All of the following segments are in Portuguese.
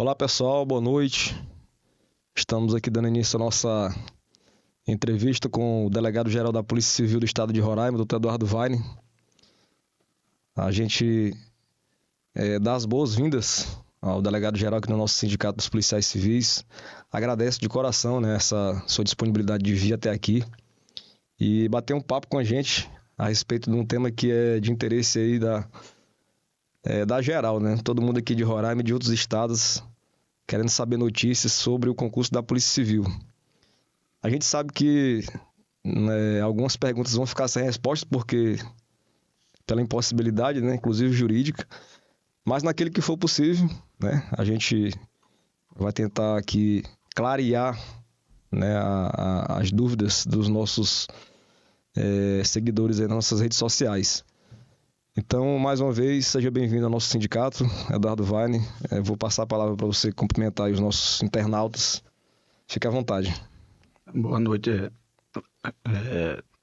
Olá pessoal, boa noite. Estamos aqui dando início à nossa entrevista com o delegado-geral da Polícia Civil do Estado de Roraima, Dr. Eduardo Vaini. A gente dá as boas-vindas ao delegado-geral aqui no nosso Sindicato dos Policiais Civis. Agradece de coração, né, essa sua disponibilidade de vir até aqui e bater um papo com a gente a respeito de um tema que é de interesse aí da geral, né? Todo mundo aqui de Roraima e de outros estados querendo saber notícias sobre o concurso da Polícia Civil. A gente sabe que algumas perguntas vão ficar sem resposta porque pela impossibilidade, né, inclusive jurídica, mas naquele que for possível, né, a gente vai tentar aqui clarear, né, as dúvidas dos nossos seguidores aí nas nossas redes sociais. Então, mais uma vez, seja bem-vindo ao nosso sindicato, Eduardo Vaini. Vou passar a palavra para você cumprimentar os nossos internautas. Fique à vontade. Boa noite,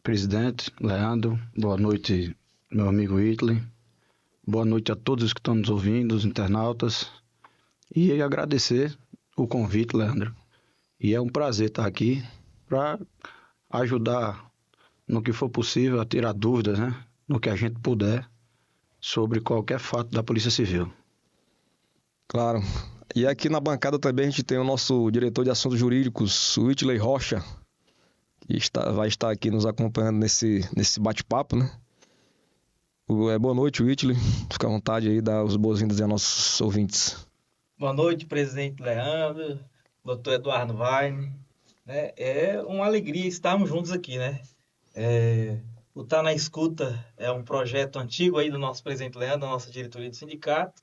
presidente Leandro. Boa noite, meu amigo Whitley. Boa noite a todos que estão nos ouvindo, os internautas. E agradecer o convite, Leandro. E é um prazer estar aqui para ajudar no que for possível a tirar dúvidas, né? No que a gente puder, sobre qualquer fato da Polícia Civil. Claro. E aqui na bancada também a gente tem o nosso diretor de assuntos jurídicos, Whitley Rocha, que vai estar aqui nos acompanhando nesse bate-papo, né? Boa noite, Whitley. Fica à vontade aí, dá as boas-vindas aos nossos ouvintes. Boa noite, presidente Leandro, doutor Eduardo Vaini. É uma alegria estarmos juntos aqui, né? O Tá na Escuta é um projeto antigo aí do nosso presidente Leandro, da nossa diretoria do sindicato.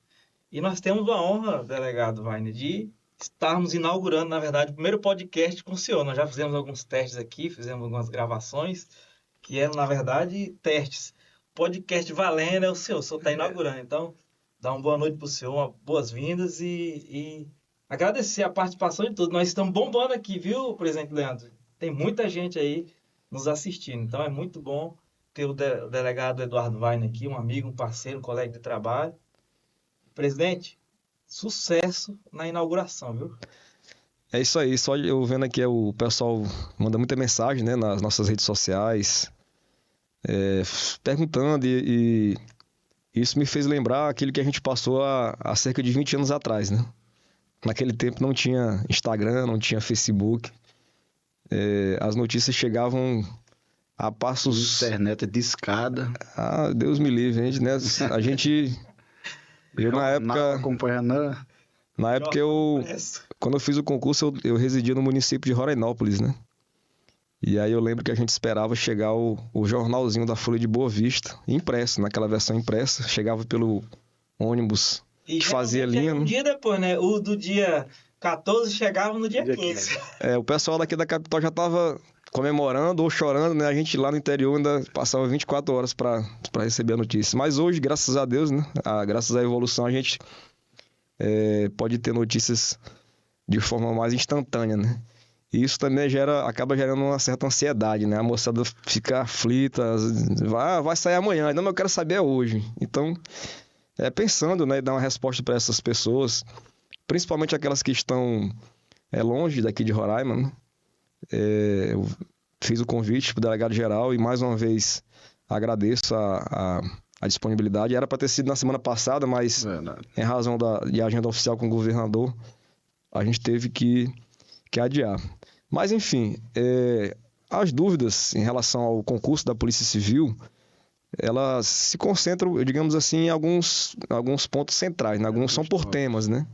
E nós temos a honra, delegado Vaini, de estarmos inaugurando, na verdade, o primeiro podcast com o senhor. Nós já fizemos alguns testes aqui, fizemos algumas gravações, que eram, na verdade, testes. Podcast valendo é o senhor está inaugurando. Então, dá uma boa noite para o senhor, boas-vindas e agradecer a participação de todos. Nós estamos bombando aqui, viu, presidente Leandro? Tem muita gente aí nos assistindo. Então, é muito bom ter o delegado Eduardo Vaini aqui, um amigo, um parceiro, um colega de trabalho. Presidente, sucesso na inauguração, viu? É isso aí, só eu vendo aqui o pessoal manda muita mensagem, né, nas nossas redes sociais, perguntando e isso me fez lembrar aquilo que a gente passou há cerca de 20 anos atrás, né? Naquele tempo não tinha Instagram, não tinha Facebook, as notícias chegavam a passos... Internet de escada. Ah, Deus me livre, né? A gente... Eu, na época, quando eu fiz o concurso, eu residia no município de Rorainópolis, né? E aí eu lembro que a gente esperava chegar o jornalzinho da Folha de Boa Vista, impresso, naquela versão impressa, chegava pelo ônibus que fazia linha. Um dia depois, né? O do dia 14 chegava no dia 15. O pessoal daqui da capital já estava comemorando ou chorando, né? A gente lá no interior ainda passava 24 horas para receber a notícia. Mas hoje, graças a Deus, né? Graças à evolução, a gente pode ter notícias de forma mais instantânea, né? E isso também acaba gerando uma certa ansiedade, né? A moçada fica aflita, vai sair amanhã, não, eu quero saber hoje. Então, pensando, né, em dar uma resposta para essas pessoas, principalmente aquelas que estão longe daqui de Roraima, né? Eu fiz o convite para o delegado-geral e mais uma vez agradeço a disponibilidade. Era para ter sido na semana passada, mas em razão de agenda oficial com o governador, a gente teve que adiar. Mas enfim, as dúvidas em relação ao concurso da Polícia Civil, elas se concentram, digamos assim, em alguns pontos centrais, né? Alguns são por temas, né?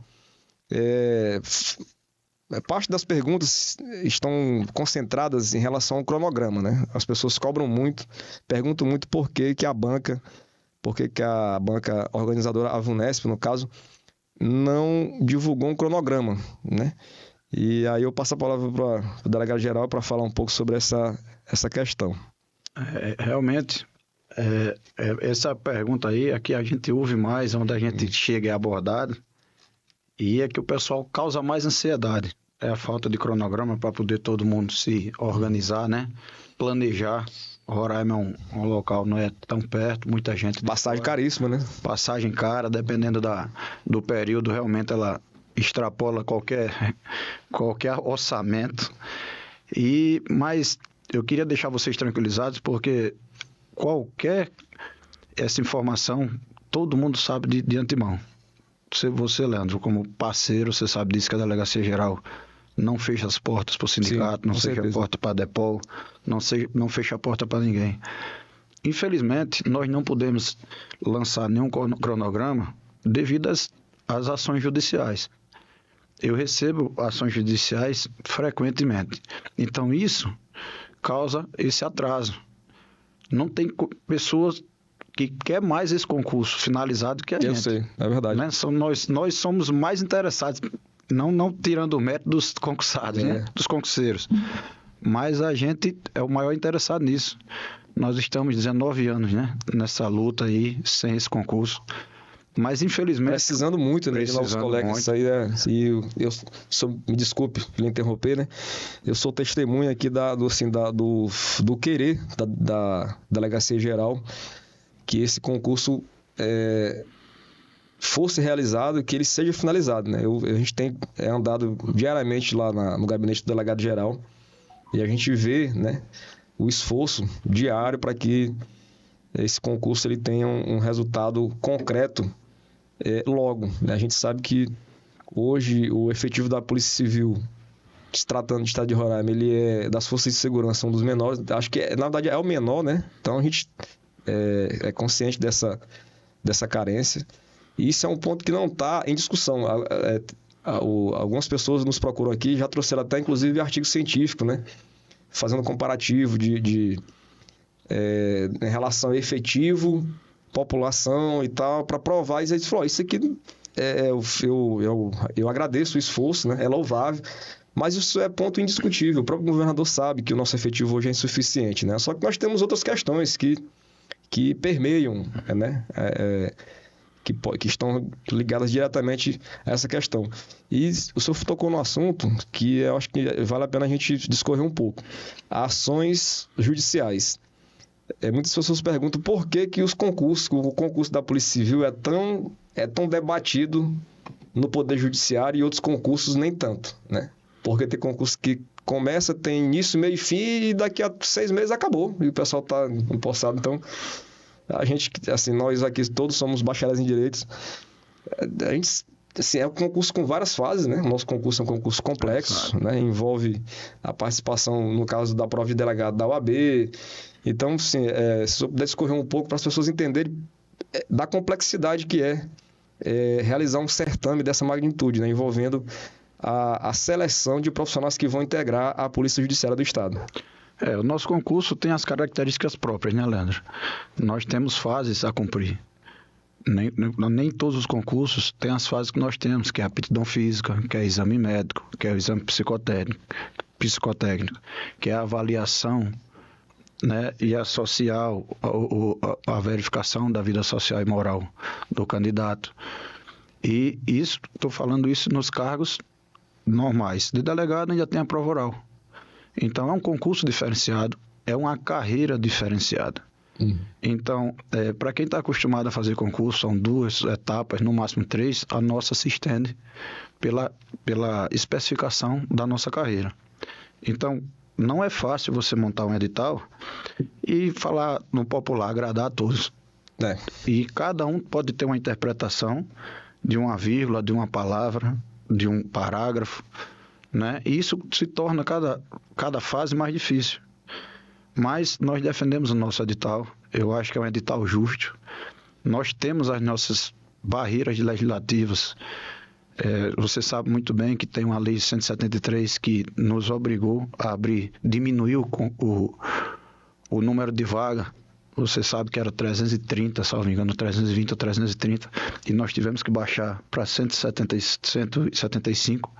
Parte das perguntas estão concentradas em relação ao cronograma, né? As pessoas cobram muito, perguntam muito por que a banca organizadora, a VUNESP, no caso, não divulgou um cronograma, né? E aí eu passo a palavra para o delegado-geral para falar um pouco sobre essa questão. Realmente, essa pergunta aí é que a gente ouve mais, onde a gente chega é abordado, e é que o pessoal causa mais ansiedade. É a falta de cronograma para poder todo mundo se organizar, né? Planejar. Roraima é um local, não é tão perto, muita gente... Passagem caríssima, né? Passagem cara, dependendo do período, realmente ela extrapola qualquer orçamento. Mas eu queria deixar vocês tranquilizados, porque essa informação todo mundo sabe de antemão. Você, Leandro, como parceiro, você sabe disso, que a Delegacia Geral não fecha as portas para o sindicato, não fecha a porta para a Depol, não fecha a porta para ninguém. Infelizmente, nós não podemos lançar nenhum cronograma devido às ações judiciais. Eu recebo ações judiciais frequentemente. Então, isso causa esse atraso. Não tem pessoas que querem mais esse concurso finalizado que a gente. Eu sei, é verdade. Né? Nós somos mais interessados, não tirando o mérito dos concursados, né? Dos concurseiros. Mas a gente é o maior interessado nisso. Nós estamos 19 anos, né, nessa luta aí, sem esse concurso. Mas, infelizmente... Precisando muito, né, de novos colegas. Muito. Isso aí me desculpe lhe interromper, né? Eu sou testemunha aqui do querer da Delegacia Geral que esse concurso fosse realizado e que ele seja finalizado, né? A gente tem andado diariamente lá no gabinete do delegado geral e a gente vê, né, o esforço diário para que esse concurso ele tenha um resultado concreto logo, né? A gente sabe que hoje o efetivo da Polícia Civil, se tratando do estado de Roraima, ele é das forças de segurança um dos menores, acho que na verdade é o menor, né? Então a gente é consciente dessa carência e isso é um ponto que não está em discussão. Algumas pessoas nos procuram aqui, já trouxeram até inclusive artigo científico, né? Fazendo comparativo em relação a efetivo, população e tal, para provar isso. Isso aqui eu agradeço o esforço, né? É louvável, mas isso é ponto indiscutível. O próprio governador sabe que o nosso efetivo hoje é insuficiente, né? Só que nós temos outras questões que permeiam, né? Que estão ligadas diretamente a essa questão. E o senhor tocou no assunto que eu acho que vale a pena a gente discorrer um pouco. Ações judiciais. Muitas pessoas perguntam por que o concurso da Polícia Civil é tão debatido no Poder Judiciário e outros concursos nem tanto, né? Porque tem concurso que começa, tem início, meio e fim e daqui a 6 meses acabou e o pessoal está empossado. Então, a gente, assim, nós aqui todos somos bacharéis em direitos. A gente, assim, é um concurso com várias fases, né? O nosso concurso é um concurso complexo, né? Envolve a participação, no caso da prova de delegado da OAB. Então, assim, se eu puder discorrer um pouco para as pessoas entenderem da complexidade que realizar um certame dessa magnitude, né? Envolvendo a seleção de profissionais que vão integrar a Polícia Judiciária do Estado. O nosso concurso tem as características próprias, né, Leandro? Nós temos fases a cumprir. Nem todos os concursos têm as fases que nós temos, que é a aptidão física, que é exame médico, que é o exame psicotécnico, que é a avaliação, né, e a social, a verificação da vida social e moral do candidato. E estou falando isso nos cargos normais. De delegado ainda tem a prova oral. Então, é um concurso diferenciado, é uma carreira diferenciada. Então, para quem está acostumado a fazer concurso, são 2 etapas, no máximo 3, a nossa se estende pela especificação da nossa carreira. Então, não é fácil você montar um edital e falar no popular, agradar a todos. E cada um pode ter uma interpretação de uma vírgula, de uma palavra, de um parágrafo, né? E isso se torna cada fase mais difícil. Mas nós defendemos o nosso edital. Eu acho que é um edital justo. Nós temos as nossas barreiras legislativas. Você sabe muito bem que tem uma lei 173 que nos obrigou a diminuir o número de vaga. Você sabe que era 330, salvo me engano, 320 ou 330, e nós tivemos que baixar para 175.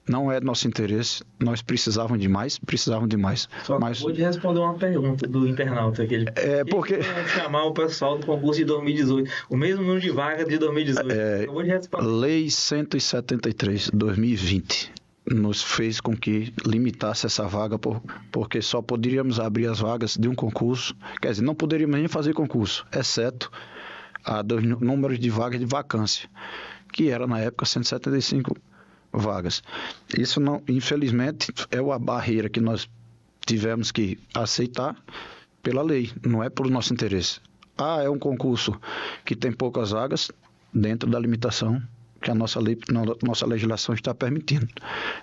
Não é nosso interesse, nós precisavam de mais. Só acabou de responder uma pergunta do internauta que ele porque chamar o pessoal do concurso de 2018, o mesmo número de vagas de 2018. Acabou de responder. Lei 173, 2020, nos fez com que limitasse essa vaga, porque só poderíamos abrir as vagas de um concurso, quer dizer, não poderíamos nem fazer concurso, exceto a 2 números de vagas de vacância, que era na época 175 vagas. Isso, não, infelizmente, é uma barreira que nós tivemos que aceitar pela lei, não é pelo nosso interesse. É um concurso que tem poucas vagas dentro da limitação que a nossa legislação está permitindo.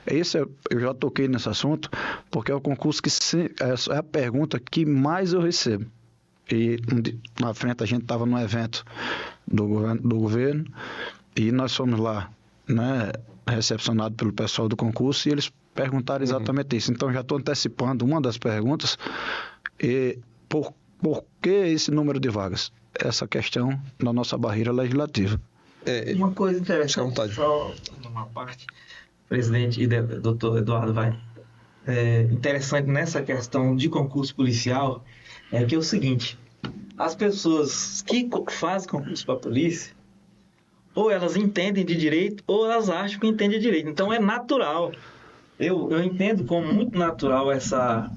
Eu já toquei nesse assunto, porque é o concurso que é a pergunta que mais eu recebo. E na frente a gente estava num evento do governo e nós fomos lá, né, recepcionados pelo pessoal do concurso, e eles perguntaram exatamente isso. Então já estou antecipando uma das perguntas. Por que esse número de vagas? Essa questão da nossa barreira legislativa. Uma coisa interessante, só numa parte, presidente e doutor Eduardo Vai, interessante nessa questão de concurso policial é que é o seguinte: as pessoas que fazem concurso para a polícia, ou elas entendem de direito, ou elas acham que entendem de direito. Então é natural. Eu entendo como muito natural essa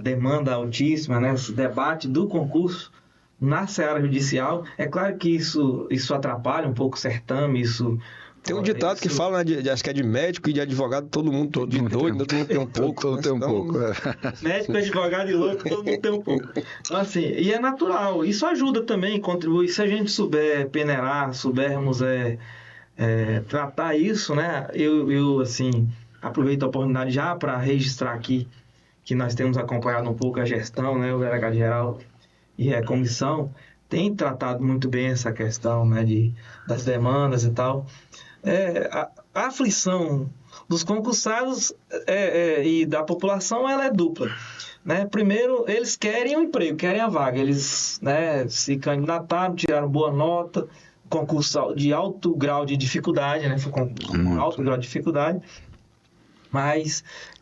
demanda altíssima, né, esse debate do concurso na seara judicial. É claro que isso atrapalha um pouco o certame, isso... Tem um ditado que fala, né, acho que é de médico e de advogado, todo mundo tem um pouco. Todo mundo tem um pouco. Médico, advogado e louco, todo mundo tem um pouco. Então, assim, e é natural. Isso ajuda também, contribui. Se a gente souber peneirar, soubermos tratar isso, né? Eu assim, aproveito a oportunidade já para registrar aqui que nós temos acompanhado um pouco a gestão, né? O delegado geral e a comissão tem tratado muito bem essa questão, né, das demandas e tal. A aflição dos concursados e da população, ela é dupla, né? Primeiro, eles querem o emprego, querem a vaga. Eles, né, se candidataram, tiraram boa nota, concurso de alto grau de dificuldade, né? Foi com alto grau de dificuldade.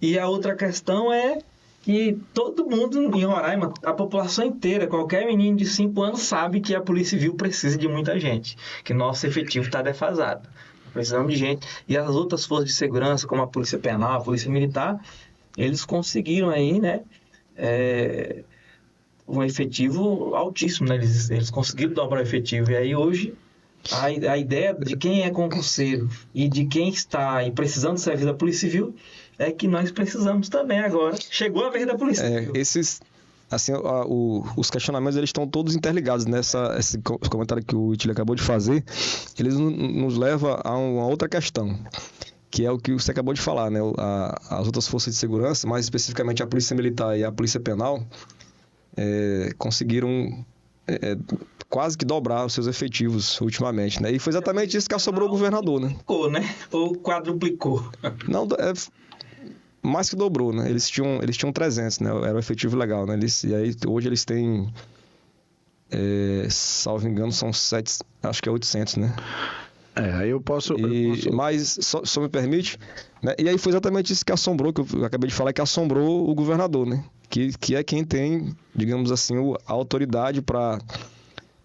E a outra questão é que todo mundo em Roraima, a população inteira, qualquer menino de 5 anos sabe que a Polícia Civil precisa de muita gente, que nosso efetivo está defasado. Precisamos de gente. E as outras forças de segurança, como a Polícia Penal, a Polícia Militar, eles conseguiram aí, né, um efetivo altíssimo, né? Eles conseguiram dobrar o efetivo. E aí hoje a ideia de quem é concurseiro e de quem está aí precisando do serviço da Polícia Civil é que nós precisamos também agora. Chegou a vez da Polícia Civil. Os questionamentos, eles estão todos interligados esse comentário que o Whitley acabou de fazer. Eles nos levam a uma outra questão, que é o que você acabou de falar, né? As outras forças de segurança, mais especificamente a Polícia Militar e a Polícia Penal, conseguiram quase que dobrar os seus efetivos ultimamente, né? E foi exatamente isso que assombrou o governador, né? Duplicou, né? Ou quadruplicou. Não, mais que dobrou, né? Eles tinham 300, né? Era o efetivo legal, né? E aí hoje eles têm, salvo engano, são 7, acho que é 800, né? Aí eu posso... Mas, só me permite, né? E aí foi exatamente isso que assombrou, que eu acabei de falar, que assombrou o governador, né? Que é quem tem, digamos assim, a autoridade para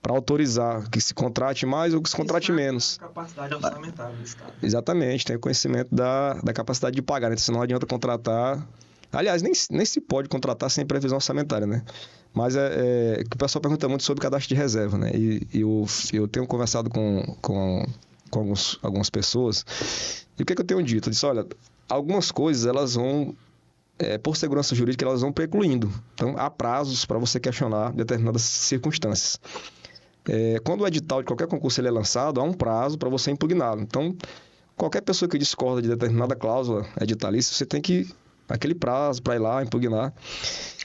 autorizar que se contrate mais ou que se contrate menos. A capacidade orçamentária do Estado. Exatamente, tem o conhecimento da capacidade de pagar, né? Então, não adianta contratar... Aliás, nem se pode contratar sem previsão orçamentária, né? Mas que o pessoal pergunta muito sobre cadastro de reserva, né? E eu tenho conversado com algumas pessoas, e o que eu tenho dito? Eu disse, olha, algumas coisas, elas vão... por segurança jurídica, elas vão precluindo. Então, há prazos para você questionar determinadas circunstâncias. Quando o edital de qualquer concurso ele é lançado, há um prazo para você impugná-lo. Então, qualquer pessoa que discorda de determinada cláusula editalícia, você tem aquele prazo para ir lá impugnar.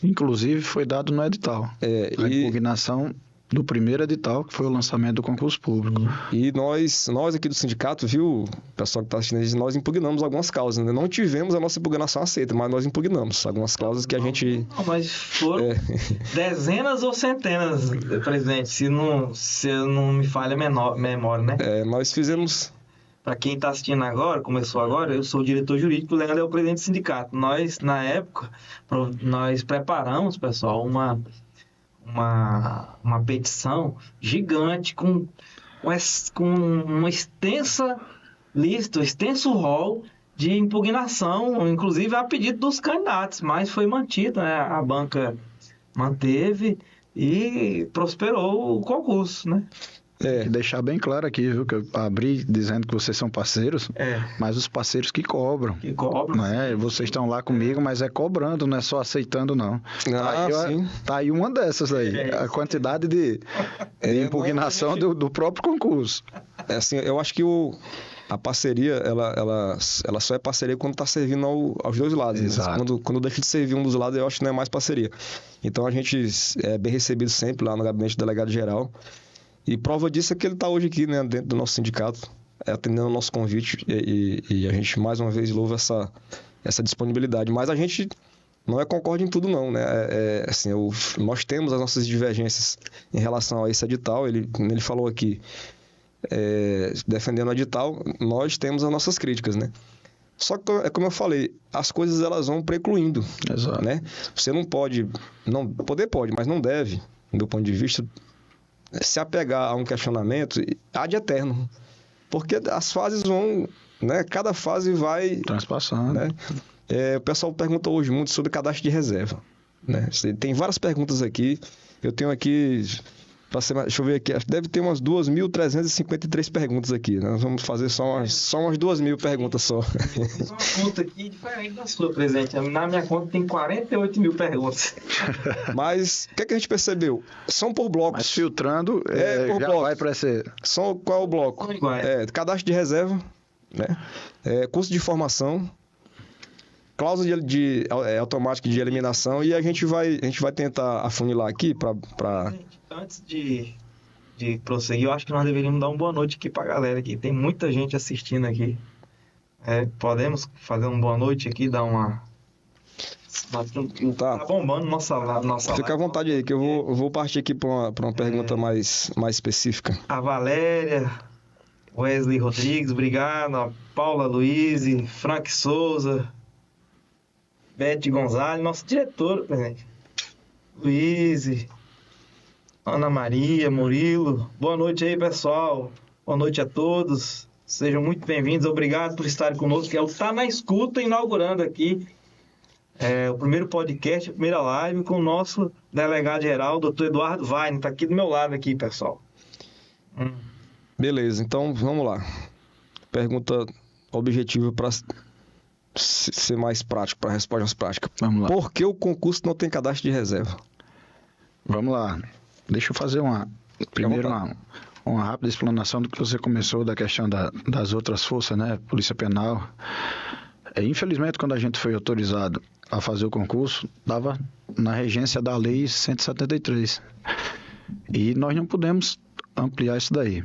Inclusive, foi dado no edital. A impugnação do primeiro edital, que foi o lançamento do concurso público. E nós aqui do sindicato, viu, pessoal que está assistindo, nós impugnamos algumas causas. Né? Não tivemos a nossa impugnação aceita, mas nós impugnamos algumas causas que a gente... Não, mas foram dezenas ou centenas, presidente, se não me falha a memória, né? Nós fizemos... Para quem está assistindo agora, começou agora, eu sou o diretor jurídico, o Leandro é o presidente do sindicato. Nós, na época, nós preparamos, pessoal, uma petição gigante com uma extensa lista, um extenso rol de impugnação, inclusive a pedido dos candidatos, mas foi mantida, né? A banca manteve e prosperou o concurso, né? E deixar bem claro aqui, viu, que eu abri dizendo que vocês são parceiros, mas os parceiros que cobram. Que cobram. Não é? Vocês estão lá comigo, mas é cobrando, não é só aceitando, não. Sim. Tá aí uma dessas aí, a quantidade de impugnação do próprio concurso. Assim, eu acho que a parceria, ela só é parceria quando está servindo aos dois lados. Exato. Quando deixa de servir um dos lados, eu acho que não é mais parceria. Então a gente é bem recebido sempre lá no gabinete do delegado geral. E prova disso é que ele está hoje aqui, né, dentro do nosso sindicato, atendendo o nosso convite. E a gente mais uma vez louva essa disponibilidade. Mas a gente não concorda em tudo, não, né? Assim, nós temos as nossas divergências em relação a esse edital. Ele falou aqui, defendendo o edital, nós temos as nossas críticas, né? Só que, como eu falei, as coisas elas vão precluindo. Exato. Né? Você não pode, pode, mas não deve, do meu ponto de vista, se apegar a um questionamento ad eterno. Porque as fases vão, né? Cada fase vai transpassando. Né? O pessoal perguntou hoje muito sobre cadastro de reserva. Né? Tem várias perguntas aqui. Eu tenho aqui, deixa eu ver aqui, deve ter umas 2.353 perguntas aqui. Nós vamos fazer só umas 2.000 perguntas só. Fiz uma conta aqui diferente da sua, presidente. Na minha conta tem 48.000 perguntas. Mas o que a gente percebeu? São por blocos. Mas filtrando, por já blocos. vai para esse... Qual é o bloco? São iguais. Cadastro de reserva, né? Curso de formação, cláusula automática de eliminação, e a gente vai tentar afunilar aqui para... Antes de prosseguir, eu acho que nós deveríamos dar uma boa noite aqui pra galera aqui. Tem muita gente assistindo aqui. Podemos fazer uma boa noite aqui, dar uma... Tá bombando nossa Fica à vontade aí, que eu vou partir aqui para uma pergunta mais específica. A Valéria, Wesley Rodrigues, obrigado. A Paula Luiz, Frank Souza, Bete Gonzalez, nosso diretor, presidente. Luiz, Ana Maria, Murilo. Boa noite aí, pessoal. Boa noite a todos. Sejam muito bem-vindos. Obrigado por estarem conosco. Que é o Tá na Escuta, inaugurando aqui o primeiro podcast, a primeira live com o nosso delegado-geral, Dr. Eduardo Vaini. Está aqui do meu lado aqui, pessoal. Beleza, então vamos lá. Pergunta objetiva para ser mais prático, para respostas práticas. Vamos lá. Por que o concurso não tem cadastro de reserva? Vamos lá. Deixa eu fazer uma rápida explanação do que você começou da questão das outras forças, né? Polícia Penal. Infelizmente, quando a gente foi autorizado a fazer o concurso, estava na regência da Lei 173. E nós não pudemos ampliar isso daí.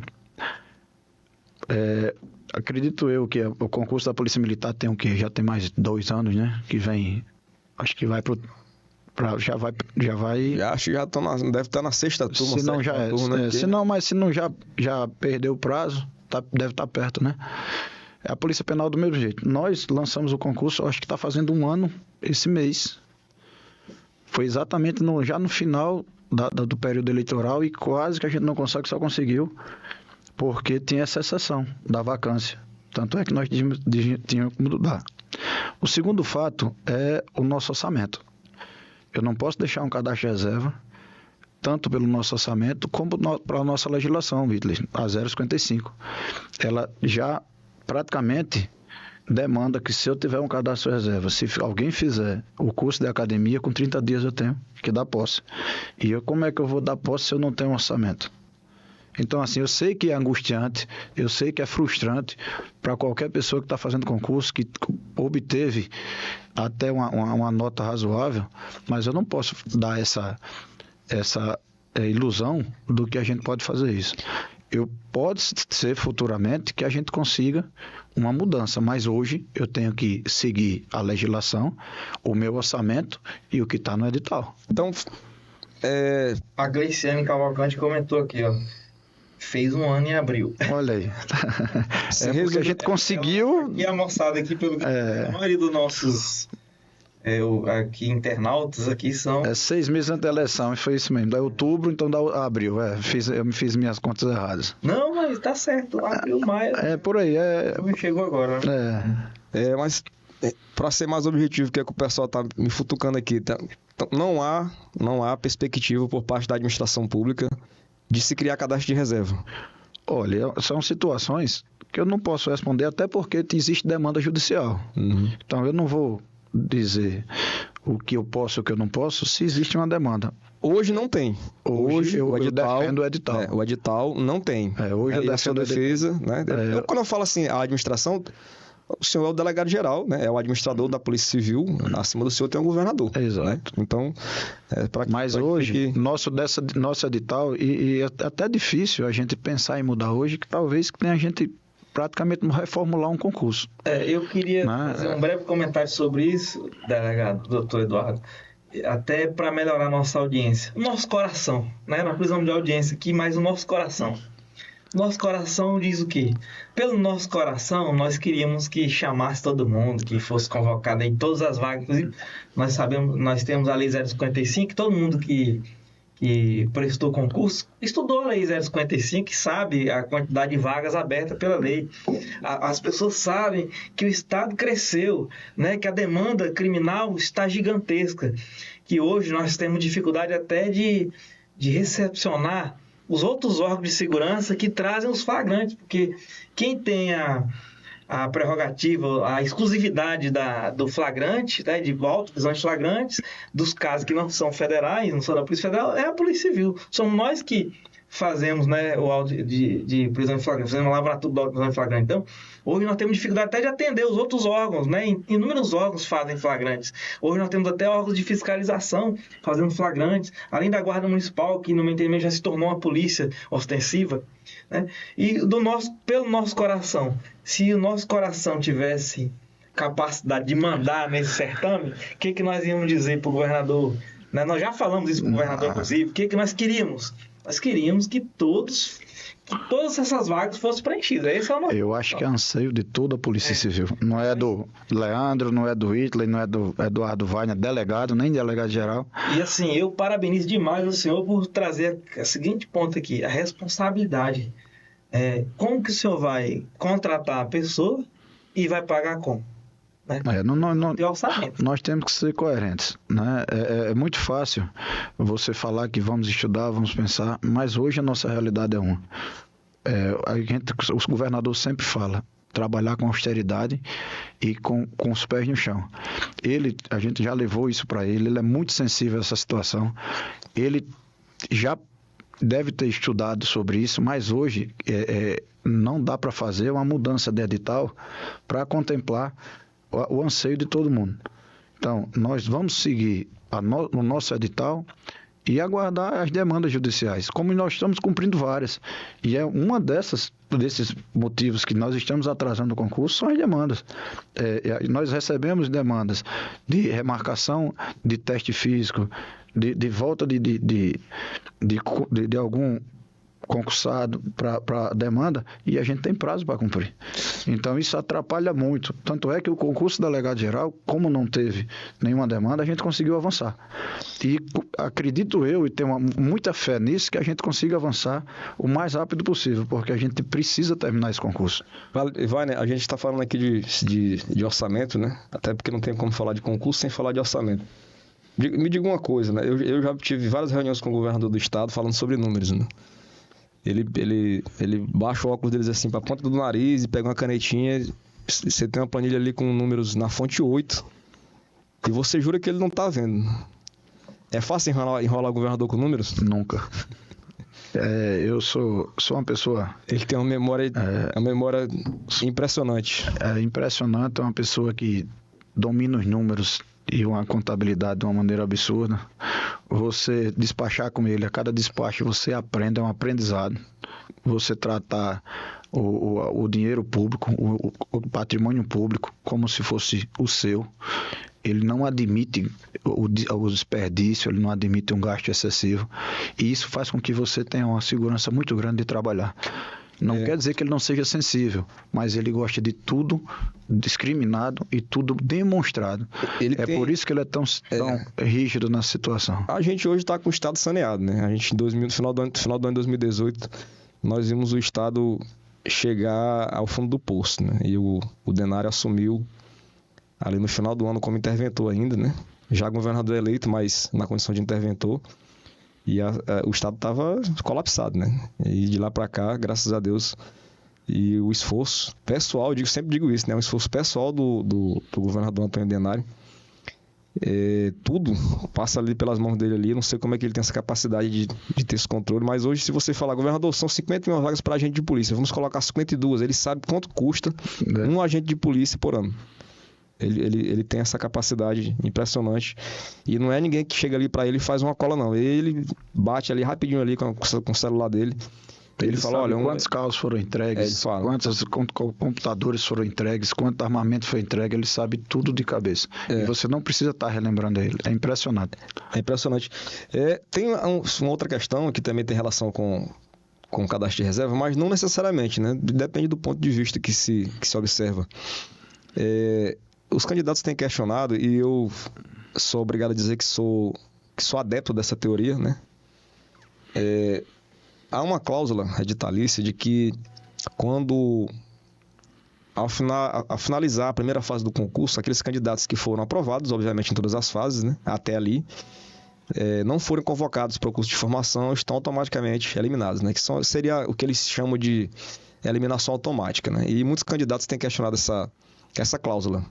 Acredito eu que o concurso da Polícia Militar tem o quê? Já tem mais de 2 anos, né? Que vem... Acho que vai já vai... Acho que deve estar na 6ª turma. Se não já é. Turma, né? Se não já perdeu o prazo, deve estar perto, né? É a Polícia Penal do mesmo jeito. Nós lançamos o concurso, acho que está fazendo 1 ano esse mês. Foi exatamente já no final do período eleitoral e quase que a gente não consegue, só conseguiu porque tinha essa exceção da vacância. Tanto é que nós tínhamos que mudar. O segundo fato é o nosso orçamento. Eu não posso deixar um cadastro de reserva, tanto pelo nosso orçamento, como para a nossa legislação, Whitley, a 0,55. Ela já praticamente demanda que se eu tiver um cadastro de reserva, se alguém fizer o curso de academia, com 30 dias eu tenho que dar posse. E como é que eu vou dar posse se eu não tenho um orçamento? Então, assim, eu sei que é angustiante, eu sei que é frustrante para qualquer pessoa que está fazendo concurso, que obteve até uma nota razoável, mas eu não posso dar essa ilusão do que a gente pode fazer isso. Pode ser futuramente que a gente consiga uma mudança, mas hoje eu tenho que seguir a legislação, o meu orçamento e o que está no edital. Então, a Gleiciane Cavalcante comentou aqui, ó. Fez 1 ano em abril. Olha aí. Porque a gente conseguiu... E a moçada aqui, pelo que a maioria dos nossos aqui internautas aqui são... 6 meses antes da eleição, foi isso mesmo. Da outubro, então dá abril. Eu me fiz minhas contas erradas. Não, mas tá certo. Abril, maio... por aí. Chegou agora, né? Mas para ser mais objetivo, que é que o pessoal tá me futucando aqui, tá? Então, não há perspectiva por parte da administração pública de se criar cadastro de reserva? Olha, são situações que eu não posso responder, até porque existe demanda judicial. Então, eu não vou dizer o que eu posso e o que eu não posso se existe uma demanda. Hoje não tem. Hoje eu defendo o edital. O edital não tem. Hoje eu a sua defesa, né? Quando eu falo assim, a administração, o senhor é o delegado geral, né? É o administrador da Polícia Civil. Acima do senhor tem um governador. Exato. Né? Então, mas hoje, nosso edital, e é até difícil a gente pensar em mudar hoje, que talvez tenha gente praticamente reformular um concurso. Eu queria fazer um breve comentário sobre isso, delegado, doutor Eduardo, até para melhorar a nossa audiência. O nosso coração, né? Nós precisamos de audiência aqui, mas o nosso coração. Nosso coração diz o quê? Pelo nosso coração, nós queríamos que chamasse todo mundo, que fosse convocado em todas as vagas. Inclusive, nós temos a Lei 055, todo mundo que prestou concurso, estudou a Lei 055 e sabe a quantidade de vagas abertas pela lei. As pessoas sabem que o Estado cresceu, né? Que a demanda criminal está gigantesca, que hoje nós temos dificuldade até de recepcionar os outros órgãos de segurança que trazem os flagrantes, porque quem tem a prerrogativa, a exclusividade do flagrante, né, de auto-prisão de flagrantes, dos casos que não são federais, não são da Polícia Federal, é a Polícia Civil. Somos nós que fazemos, né, o auto de prisão em flagrante, fazemos o lavratura do auto de prisão em flagrante. Então, hoje nós temos dificuldade até de atender os outros órgãos, né? Inúmeros órgãos fazem flagrantes. Hoje nós temos até órgãos de fiscalização fazendo flagrantes, além da Guarda Municipal, que no meu entendimento já se tornou uma polícia ostensiva, né? E pelo nosso coração, se o nosso coração tivesse capacidade de mandar nesse certame, o que nós íamos dizer para o governador? Né? Nós já falamos isso para o governador, inclusive. O que nós queríamos? Nós queríamos que todas essas vagas fossem preenchidas. Esse é o nosso... Eu acho que é anseio de toda a Polícia Civil. Não é do Leandro, não é do Whitley, não é do Eduardo Wagner, delegado, nem delegado geral. E assim, eu parabenizo demais o senhor por trazer a seguinte ponto aqui, a responsabilidade. Como que o senhor vai contratar a pessoa e vai pagar como? Né? Nós temos que ser coerentes, né? É muito fácil você falar que vamos estudar, vamos pensar, mas hoje a nossa realidade é uma. O governador sempre fala, trabalhar com austeridade e com os pés no chão. A gente já levou isso para ele é muito sensível a essa situação. Ele já deve ter estudado sobre isso, mas hoje não dá para fazer uma mudança de edital para contemplar o anseio de todo mundo. Então, nós vamos seguir o nosso edital e aguardar as demandas judiciais, como nós estamos cumprindo várias. E é uma desses motivos que nós estamos atrasando o concurso, são as demandas. Nós recebemos demandas de remarcação de teste físico, de volta de algum concursado para demanda, e a gente tem prazo para cumprir. Então isso atrapalha muito. Tanto é que o concurso delegado geral, como não teve nenhuma demanda, a gente conseguiu avançar. E acredito eu, e tenho muita fé nisso, que a gente consiga avançar o mais rápido possível, porque a gente precisa terminar esse concurso. Wagner, a gente está falando aqui de orçamento, né? Até porque não tem como falar de concurso sem falar de orçamento. Me diga uma coisa, né? Eu já tive várias reuniões com o governador do estado falando sobre números, né? Ele baixa o óculos deles assim para a ponta do nariz e pega uma canetinha. Você tem uma planilha ali com números na fonte 8 e você jura que ele não está vendo. É fácil enrolar o governador com números? Nunca. Eu sou uma pessoa... Ele tem uma memória impressionante. É impressionante, é uma pessoa que domina os números e uma contabilidade de uma maneira absurda. Você despachar com ele, a cada despacho você aprende, é um aprendizado. Você tratar o dinheiro público, o patrimônio público, como se fosse o seu. Ele não admite o desperdício, ele não admite um gasto excessivo. E isso faz com que você tenha uma segurança muito grande de trabalhar. Não quer dizer que ele não seja sensível, mas ele gosta de tudo discriminado e tudo demonstrado. Por isso que ele é tão rígido na situação. A gente hoje está com o Estado saneado, né? A gente, no final do ano de 2018, nós vimos o Estado chegar ao fundo do poço, né? E o Denário assumiu ali no final do ano como interventor ainda, né? Já governador eleito, mas na condição de interventor. E o Estado estava colapsado, né? E de lá para cá, graças a Deus, e o esforço pessoal, sempre digo isso, né? O esforço pessoal do governador Antônio Denário, tudo passa ali pelas mãos dele ali. Eu não sei como é que ele tem essa capacidade de ter esse controle, mas hoje, se você falar, governador, são 50 mil vagas para agente de polícia, vamos colocar 52, ele sabe quanto custa um agente de polícia por ano. Ele tem essa capacidade impressionante. E não é ninguém que chega ali para ele e faz uma cola, não. Ele bate ali rapidinho ali com o celular dele. Ele fala, olha... Quantos carros foram entregues, quantos computadores foram entregues, quanto armamento foi entregue, ele sabe tudo de cabeça. E você não precisa estar relembrando ele. É impressionante. É impressionante. Tem uma outra questão que também tem relação com o cadastro de reserva, mas não necessariamente, né? Depende do ponto de vista que se observa. Os candidatos têm questionado, e eu sou obrigado a dizer que sou adepto dessa teoria, né? Há uma cláusula editalícia de que quando, ao finalizar a primeira fase do concurso, aqueles candidatos que foram aprovados, obviamente em todas as fases, né, até ali, não forem convocados para o curso de formação, estão automaticamente eliminados, né, que seria o que eles chamam de eliminação automática, né? E muitos candidatos têm questionado essa cláusula,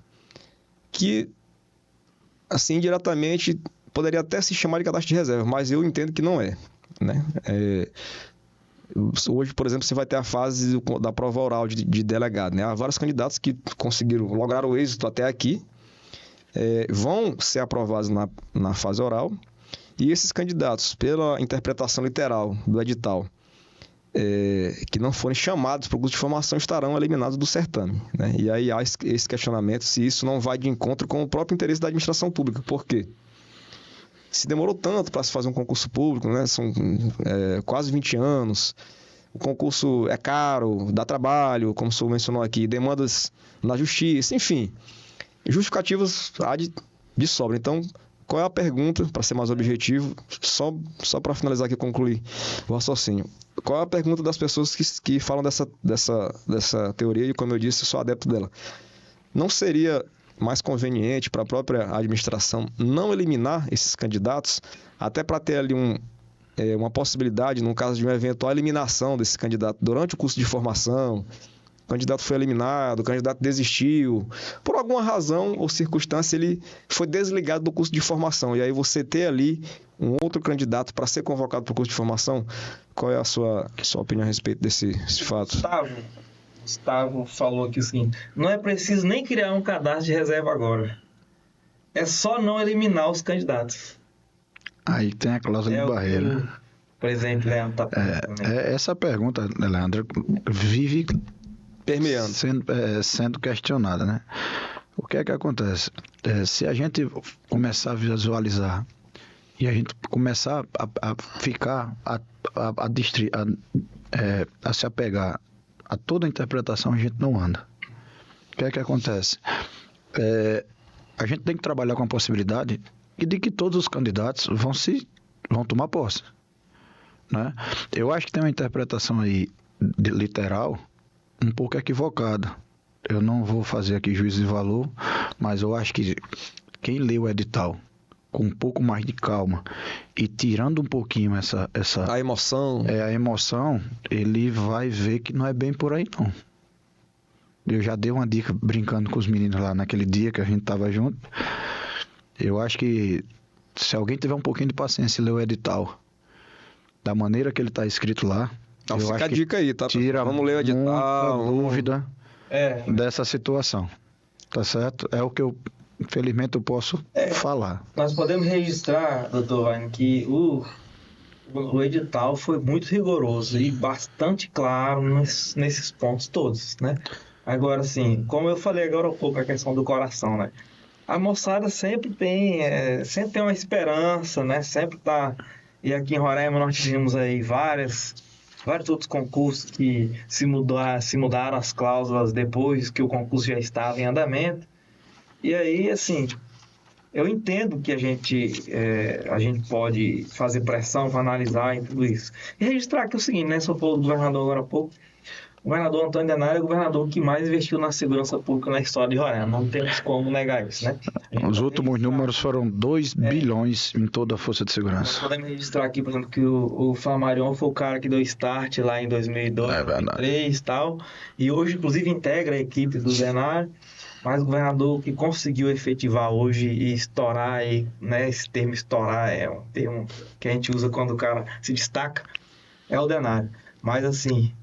que, assim, indiretamente, poderia até se chamar de cadastro de reserva, mas eu entendo que não é, né? Hoje, por exemplo, você vai ter a fase da prova oral de delegado, né? Há vários candidatos que lograram o êxito até aqui, vão ser aprovados na fase oral, e esses candidatos, pela interpretação literal do edital, que não forem chamados para o curso de formação, estarão eliminados do certame, né? E aí há esse questionamento se isso não vai de encontro com o próprio interesse da administração pública. Por quê? Se demorou tanto para se fazer um concurso público, né? São quase 20 anos, o concurso é caro, dá trabalho, como o senhor mencionou aqui, demandas na justiça, enfim, justificativas há de sobra. Então, qual é a pergunta, para ser mais objetivo, só para finalizar aqui e concluir o raciocínio, qual é a pergunta das pessoas que falam dessa teoria, e como eu disse, eu sou adepto dela? Não seria mais conveniente para a própria administração não eliminar esses candidatos, até para ter ali uma possibilidade, no caso de uma eventual eliminação desse candidato durante o curso de formação, o candidato foi eliminado, o candidato desistiu, por alguma razão ou circunstância ele foi desligado do curso de formação, e aí você ter ali um outro candidato para ser convocado para o curso de formação, qual é a sua opinião a respeito desse fato? Gustavo falou aqui o seguinte: não é preciso nem criar um cadastro de reserva agora. É só não eliminar os candidatos. Aí tem a cláusula de barreira. O presidente Leandro está perguntando. Essa pergunta, Leandro, vive permeando, sendo questionada, né? O que é que acontece? Se a gente começar a visualizar e a gente começar a ficar a se apegar a toda a interpretação, a gente não anda. O que é que acontece? A gente tem que trabalhar com a possibilidade de que todos os candidatos vão tomar posse, né? Eu acho que tem uma interpretação aí literal um pouco equivocada. Eu não vou fazer aqui juízo de valor, mas eu acho que quem lê o edital com um pouco mais de calma e tirando um pouquinho a emoção, ele vai ver que não é bem por aí, não. Eu já dei uma dica brincando com os meninos lá naquele dia que a gente tava junto. Eu acho que se alguém tiver um pouquinho de paciência e ler o edital da maneira que ele está escrito lá, eu fica acho a dica aí, tá? Vamos ler o edital, dúvida dessa situação, tá certo? É o que infelizmente eu posso falar. Nós podemos registrar, doutor Wagner, que o edital foi muito rigoroso e bastante claro nesses pontos todos, né? Agora, assim, como eu falei agora há pouco, a questão do coração, né? A moçada sempre tem uma esperança, né? Sempre tá... E aqui em Roraima nós tivemos aí vários outros concursos que se mudaram as cláusulas depois que o concurso já estava em andamento. E aí, assim, eu entendo que a gente pode fazer pressão para analisar e tudo isso. E registrar aqui o seguinte, né? Só falou do governador agora há pouco. O governador Antônio Denário é o governador que mais investiu na segurança pública na história de Roraima. Não temos como negar isso, né? Os últimos números foram 2 bilhões em toda a Força de Nós Segurança. podemos registrar aqui, por exemplo, que o Flamarion foi o cara que deu start lá em 2002, É verdade. 2003 e tal. E hoje, inclusive, integra a equipe do Denário. Mas o governador que conseguiu efetivar hoje e estourar, né, esse termo estourar é um termo que a gente usa quando o cara se destaca, é o Denário. Mas assim,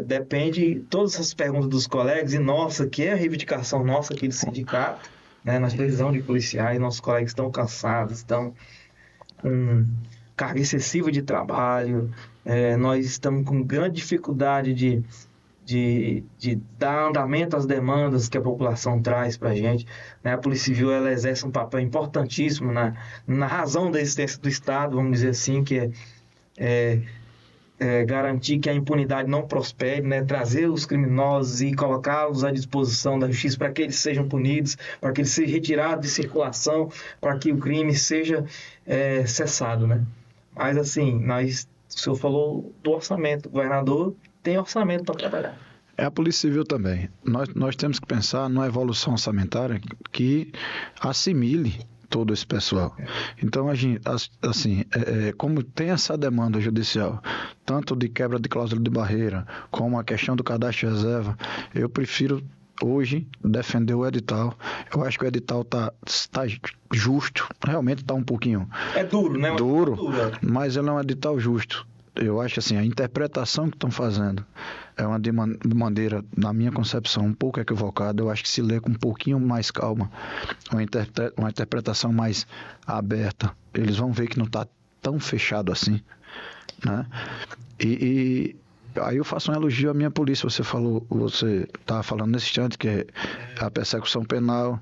depende todas essas perguntas dos colegas e nossa, que é a reivindicação nossa aqui do sindicato, né, nós precisamos de policiais, nossos colegas estão cansados, estão com carga excessiva de trabalho, nós estamos com grande dificuldade de dar andamento às demandas que a população traz para a gente, né? A Polícia Civil ela exerce um papel importantíssimo na razão da existência do Estado, vamos dizer assim, que é garantir que a impunidade não prospere, né? Trazer os criminosos e colocá-los à disposição da justiça para que eles sejam punidos, para que eles sejam retirados de circulação, para que o crime seja cessado, né? Mas assim, o senhor falou do orçamento, o governador tem orçamento para trabalhar. É a Polícia Civil também. Nós temos que pensar numa evolução orçamentária que assimile todo esse pessoal. Então, assim, como tem essa demanda judicial, tanto de quebra de cláusula de barreira, como a questão do cadastro de reserva, eu prefiro hoje defender o edital. Eu acho que o edital está justo, realmente está um pouquinho... É duro, né? Duro, mas ele é um edital justo. Eu acho assim, a interpretação que estão fazendo é uma de maneira, na minha concepção, um pouco equivocada. Eu acho que se lê com um pouquinho mais calma, uma interpretação mais aberta, eles vão ver que não está tão fechado assim, né? E aí eu faço um elogio à minha polícia. Você estava falando nesse instante que é a persecução penal.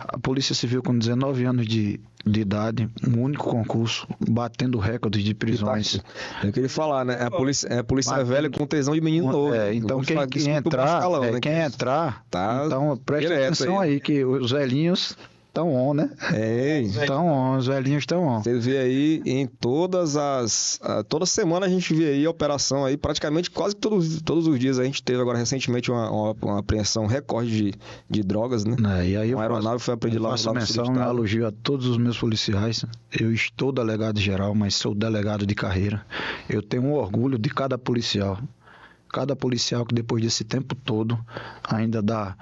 A Polícia Civil com 19 anos de idade, um único concurso, batendo recordes de prisões. Eu queria falar, né? A polícia velha com tesão de menino novo. Então quem entrar, então presta atenção aí que os velhinhos estão on, né? Estão on, os velhinhos estão on. Você vê aí em toda semana a gente vê aí a operação aí, praticamente quase todos os dias. A gente teve agora recentemente uma apreensão recorde de drogas, né? E aí uma aeronave foi apreendida lá no sul do estado. Faço elogio a todos os meus policiais. Eu estou delegado geral, mas sou delegado de carreira. Eu tenho um orgulho de cada policial. Cada policial que depois desse tempo todo ainda dá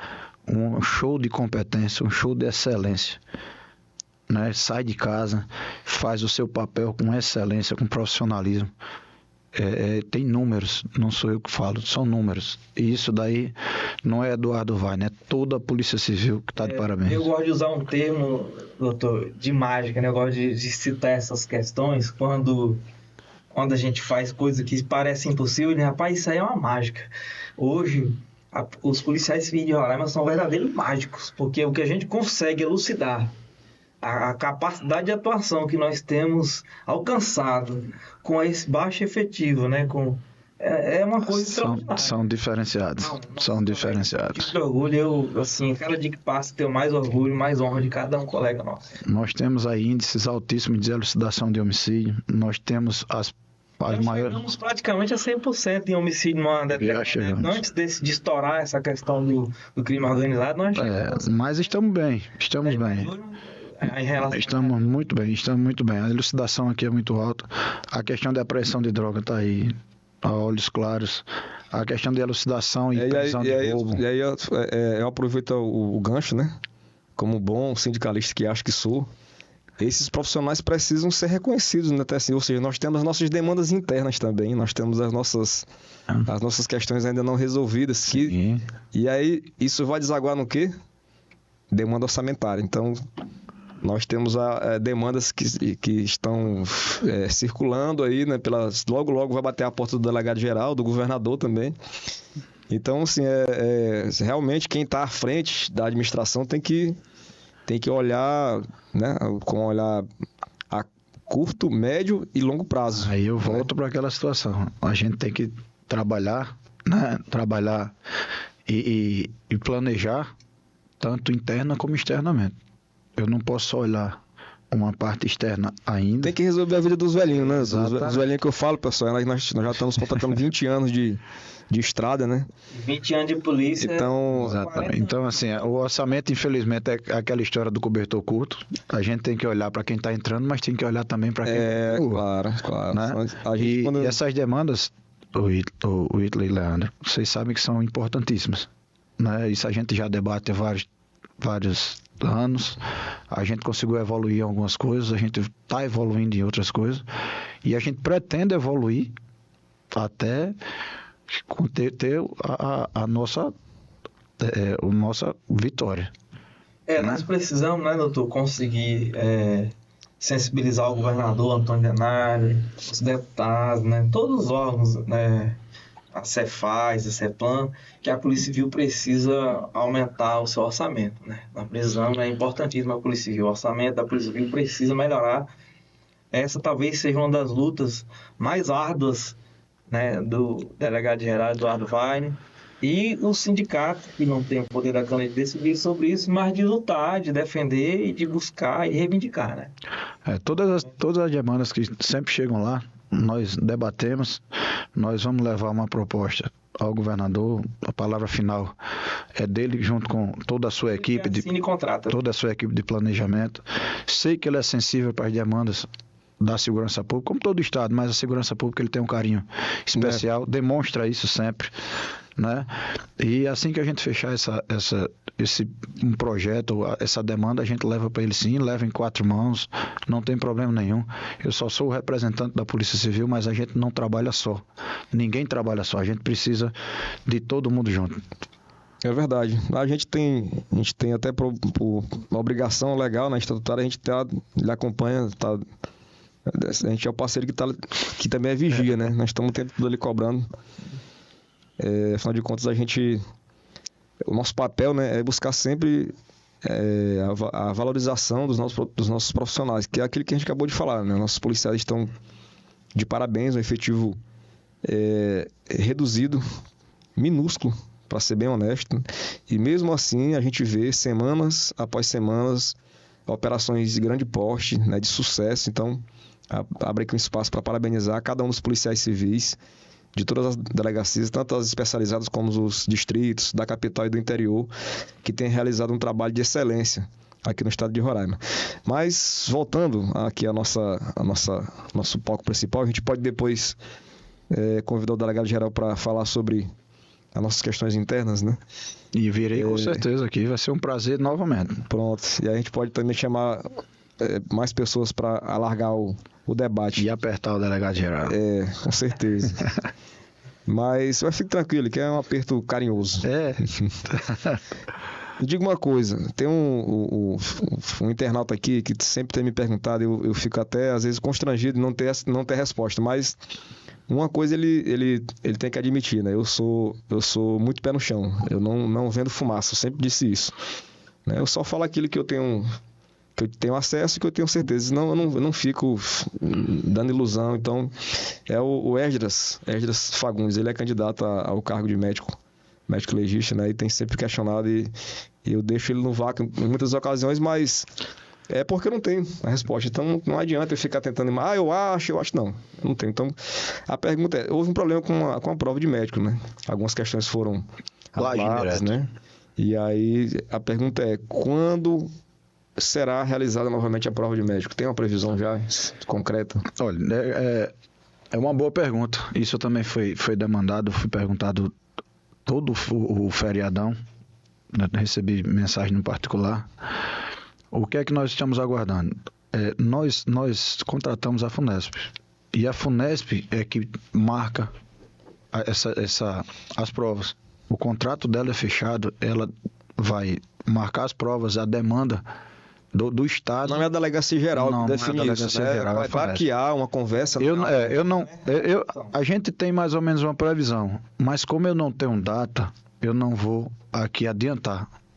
um show de competência, um show de excelência, né? Sai de casa, faz o seu papel com excelência, com profissionalismo. Tem números, não sou eu que falo, são números. E isso daí não é Eduardo Vainer, é toda a Polícia Civil que está de parabéns. Eu gosto de usar um termo, doutor, de mágica, né? Eu gosto de citar essas questões quando a gente faz coisa que parece impossível, e, rapaz, isso aí é uma mágica. Hoje, os policiais civis de Roraima são verdadeiros mágicos, porque o que a gente consegue elucidar, a capacidade de atuação que nós temos alcançado com esse baixo efetivo, né? É uma coisa extraordinária. São diferenciados. São diferenciados. De orgulho, cada dia que passa, tenho mais orgulho, mais honra de cada um colega nosso. Nós temos aí índices altíssimos de elucidação de homicídio. Nós temos nós chegamos praticamente a 100% em homicídio numa determinada. Antes de estourar essa questão do crime organizado, nós chegamos. Mas estamos bem. Estamos muito bem. A elucidação aqui é muito alta. A questão da apreensão de droga está aí a olhos claros. A questão de elucidação e prisão de roubo. E aí eu aproveito o gancho, né? Como bom sindicalista que acho que sou. Esses profissionais precisam ser reconhecidos, né? Assim, ou seja, nós temos as nossas demandas internas também, nós temos as nossas questões ainda não resolvidas. E aí, isso vai desaguar no quê? Demanda orçamentária. Então, nós temos demandas que estão circulando aí, né? Logo vai bater a porta do delegado geral, do governador também. Então, assim, realmente quem está à frente da administração tem que olhar, né, com um olhar a curto, médio e longo prazo. Aí eu volto para aquela situação. A gente tem que trabalhar, né? Trabalhar e planejar tanto interna como externamente. Eu não posso só olhar uma parte externa ainda. Tem que resolver a vida dos velhinhos, né? Exatamente. Os velhinhos que eu falo, pessoal, nós já estamos contratando 20 anos de estrada, né? 20 anos de polícia. Então, Exatamente. Então, assim, o orçamento, infelizmente, é aquela história do cobertor curto. A gente tem que olhar para quem está entrando, mas tem que olhar também para quem claro. né? A gente, E essas demandas, o Whitley e Leandro, vocês sabem que são importantíssimas, né? Isso a gente já debate há vários anos. A gente conseguiu evoluir em algumas coisas, a gente está evoluindo em outras coisas, e a gente pretende evoluir até ter a nossa vitória. Nós precisamos, né, doutor, conseguir sensibilizar o governador Antônio Denário, os deputados, né, todos os órgãos, né, a Cefaz, a Ceplan, que a Polícia Civil precisa aumentar o seu orçamento, né? Nós precisamos, é importantíssimo a Polícia Civil, o orçamento da Polícia Civil precisa melhorar. Essa talvez seja uma das lutas mais árduas, né, do delegado-geral Eduardo Vaine e o sindicato, que não tem o poder da Câmara de decidir sobre isso, mas de lutar, de defender e de buscar e reivindicar, né? Todas as demandas que sempre chegam lá, nós debatemos, nós vamos levar uma proposta ao governador, a palavra final é dele, junto com toda a sua equipe toda a sua equipe de planejamento. Sei que ele é sensível para as demandas da segurança pública, como todo o estado, mas a segurança pública ele tem um carinho especial, demonstra isso sempre, né? E assim que a gente fechar esse projeto, essa demanda, a gente leva para ele sim, leva em 4 mãos, não tem problema nenhum. Eu só sou o representante da Polícia Civil, mas a gente não trabalha só, ninguém trabalha só, a gente precisa de todo mundo junto. É verdade. A gente tem até por uma obrigação legal na estatutária, a gente ele acompanha, a gente é o parceiro que também é vigia, né? Nós estamos o tempo todo ali cobrando. Afinal de contas, o nosso papel, né, é buscar sempre a valorização dos nossos profissionais, que é aquilo que a gente acabou de falar, né? Nossos policiais estão de parabéns, um efetivo reduzido, minúsculo, para ser bem honesto, e mesmo assim a gente vê semanas após semanas operações de grande porte, né, de sucesso. Então abre aqui um espaço para parabenizar cada um dos policiais civis de todas as delegacias, tanto as especializadas como os distritos da capital e do interior, que têm realizado um trabalho de excelência aqui no estado de Roraima. Mas voltando aqui ao nosso palco principal, a gente pode depois convidar o delegado-geral para falar sobre as nossas questões internas, né? E virei com certeza aqui, vai ser um prazer novamente. Pronto, e aí a gente pode também chamar mais pessoas para alargar o debate. E apertar o delegado-geral. Com certeza. Mas fique tranquilo, que é um aperto carinhoso. Diga uma coisa, tem um internauta aqui que sempre tem me perguntado, eu fico até às vezes constrangido de não ter resposta, mas uma coisa ele tem que admitir, né? Eu sou muito pé no chão, eu não vendo fumaça, eu sempre disse isso, né? Eu só falo aquilo que eu tenho acesso e que eu tenho certeza, eu não fico dando ilusão. Então o Esdras Fagundes, ele é candidato ao cargo de médico legista, né? E tem sempre questionado e eu deixo ele no vácuo em muitas ocasiões, mas é porque eu não tenho a resposta. Então não adianta eu ficar tentando, eu acho, não, eu não tenho. Então a pergunta houve um problema com a prova de médico, né? Algumas questões foram anuladas, né? E aí a pergunta é, quando será realizada novamente a prova de médico? Tem uma previsão já concreta? Olha, é uma boa pergunta. Isso também foi demandado, fui perguntado todo o feriadão, né? Recebi mensagem no particular. O que é que nós estamos aguardando? Nós contratamos a FUNESP. E a FUNESP é que marca as provas. O contrato dela é fechado, ela vai marcar as provas, a demanda do Estado. Não é a delegacia geral que define isso, né? Geral, vai que há uma conversa. A gente tem mais ou menos uma previsão, mas como eu não tenho data, eu não vou aqui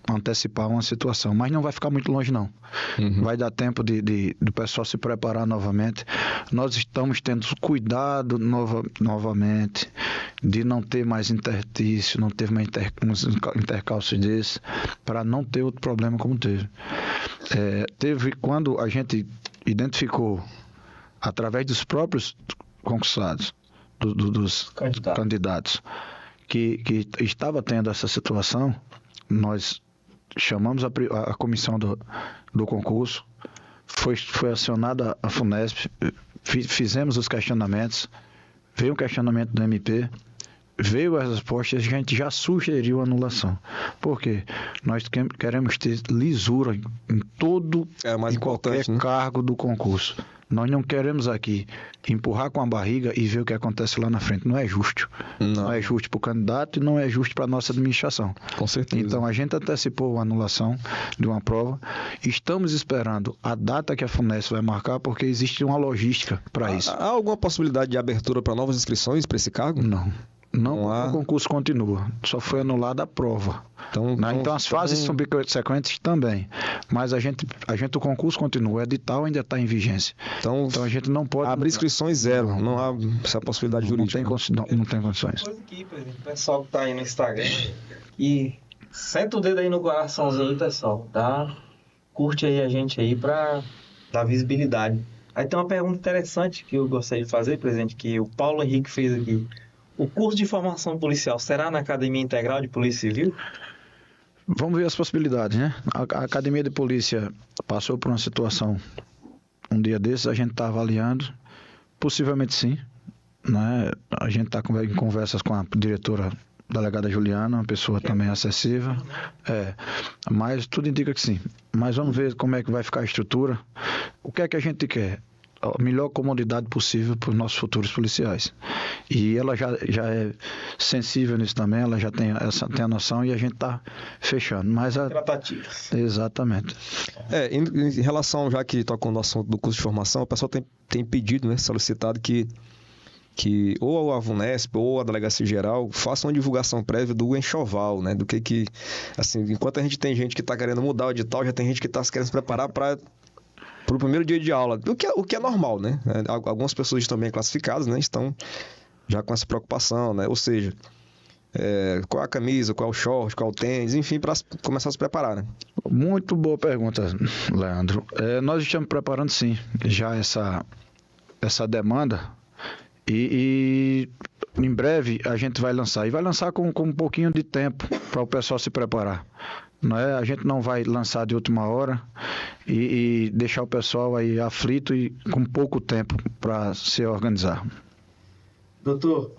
antecipar uma situação, mas não vai ficar muito longe não. Vai dar tempo do pessoal se preparar novamente. Nós estamos tendo cuidado novamente de não ter mais interstício, não ter mais intercalços desses, para não ter outro problema como teve. Teve quando a gente identificou, através dos próprios concursados, dos candidatos, que estava tendo essa situação, nós chamamos a comissão do concurso, foi acionada a FUNESP, fizemos os questionamentos, veio o questionamento do MP, veio as respostas e a gente já sugeriu anulação. Por quê? Nós queremos ter lisura em todo e qualquer cargo do concurso. Nós não queremos aqui empurrar com a barriga e ver o que acontece lá na frente. Não é justo. Não é justo para o candidato e não é justo para a nossa administração. Com certeza. Então, a gente antecipou a anulação de uma prova. Estamos esperando a data que a FUNESP vai marcar, porque existe uma logística para isso. Há alguma possibilidade de abertura para novas inscrições para esse cargo? Não há. O concurso continua. Só foi anulada a prova. Então as fases subsequentes também. Mas o concurso continua. O edital ainda está em vigência. Então a gente não pode... Abrir inscrições zero. Não há essa possibilidade jurídica. Não tem condições. Coisa aqui, presidente. O pessoal que está aí no Instagram. E senta o dedo aí no coraçãozinho, pessoal. Tá? Curte aí a gente aí para dar visibilidade. Aí tem uma pergunta interessante que eu gostaria de fazer, presidente, que o Paulo Henrique fez aqui. O curso de formação policial será na Academia Integral de Polícia Civil? Vamos ver as possibilidades, né? A Academia de Polícia passou por uma situação um dia desses, a gente está avaliando. Possivelmente sim, né? A gente está em conversas com a diretora delegada Juliana, uma pessoa também acessível. Mas tudo indica que sim. Mas vamos ver como é que vai ficar a estrutura. O que é que a gente quer? A melhor comodidade possível para os nossos futuros policiais. E ela já é sensível nisso também, ela já tem a noção e a gente está fechando. Tratativas. Exatamente. Em relação, já que tocou no assunto do curso de formação, o pessoal tem pedido, né, solicitado que ou a VUNESP ou a Delegacia Geral façam uma divulgação prévia do enxoval, né, do que assim, enquanto a gente tem gente que está querendo mudar o edital, já tem gente que está querendo se preparar para o primeiro dia de aula, o que é normal, né? Algumas pessoas também classificadas, né, estão já com essa preocupação, né? Ou seja, qual é a camisa, qual é o short, qual é o tênis, enfim, para começar a se preparar, né? Muito boa pergunta, Leandro. Nós estamos preparando, sim, já essa demanda e em breve a gente vai lançar. E vai lançar com um pouquinho de tempo para o pessoal se preparar. A gente não vai lançar de última hora e deixar o pessoal aí aflito e com pouco tempo para se organizar. Doutor,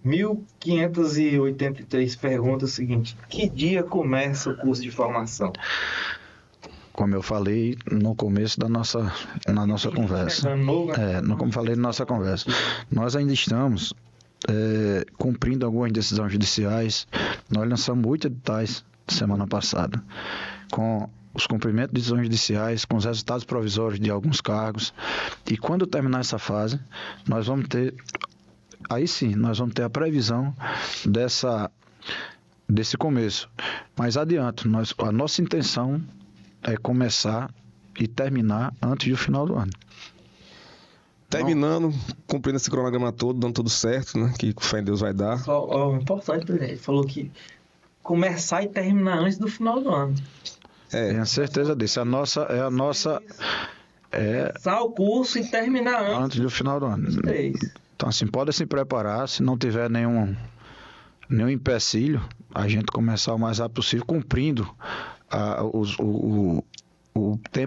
1583 perguntas. seguinte: que dia começa o curso de formação? Como eu falei no começo na nossa conversa. Como falei na nossa conversa. Nós ainda estamos cumprindo algumas decisões judiciais. Nós lançamos 8 editais semana passada, com os cumprimentos de decisões judiciais, com os resultados provisórios de alguns cargos. E quando terminar essa fase, nós vamos ter, aí sim, nós vamos ter a previsão desse começo. Mas adianto, a nossa intenção é começar e terminar antes do final do ano. Terminando, cumprindo esse cronograma todo, dando tudo certo, né? Que fé em Deus vai dar. Importante, presidente. Ele falou que começar e terminar antes do final do ano. Tenho certeza disso. Começar o curso e terminar antes do final do ano. Então, assim, pode se preparar. Se não tiver nenhum empecilho, a gente começar o mais rápido possível, cumprindo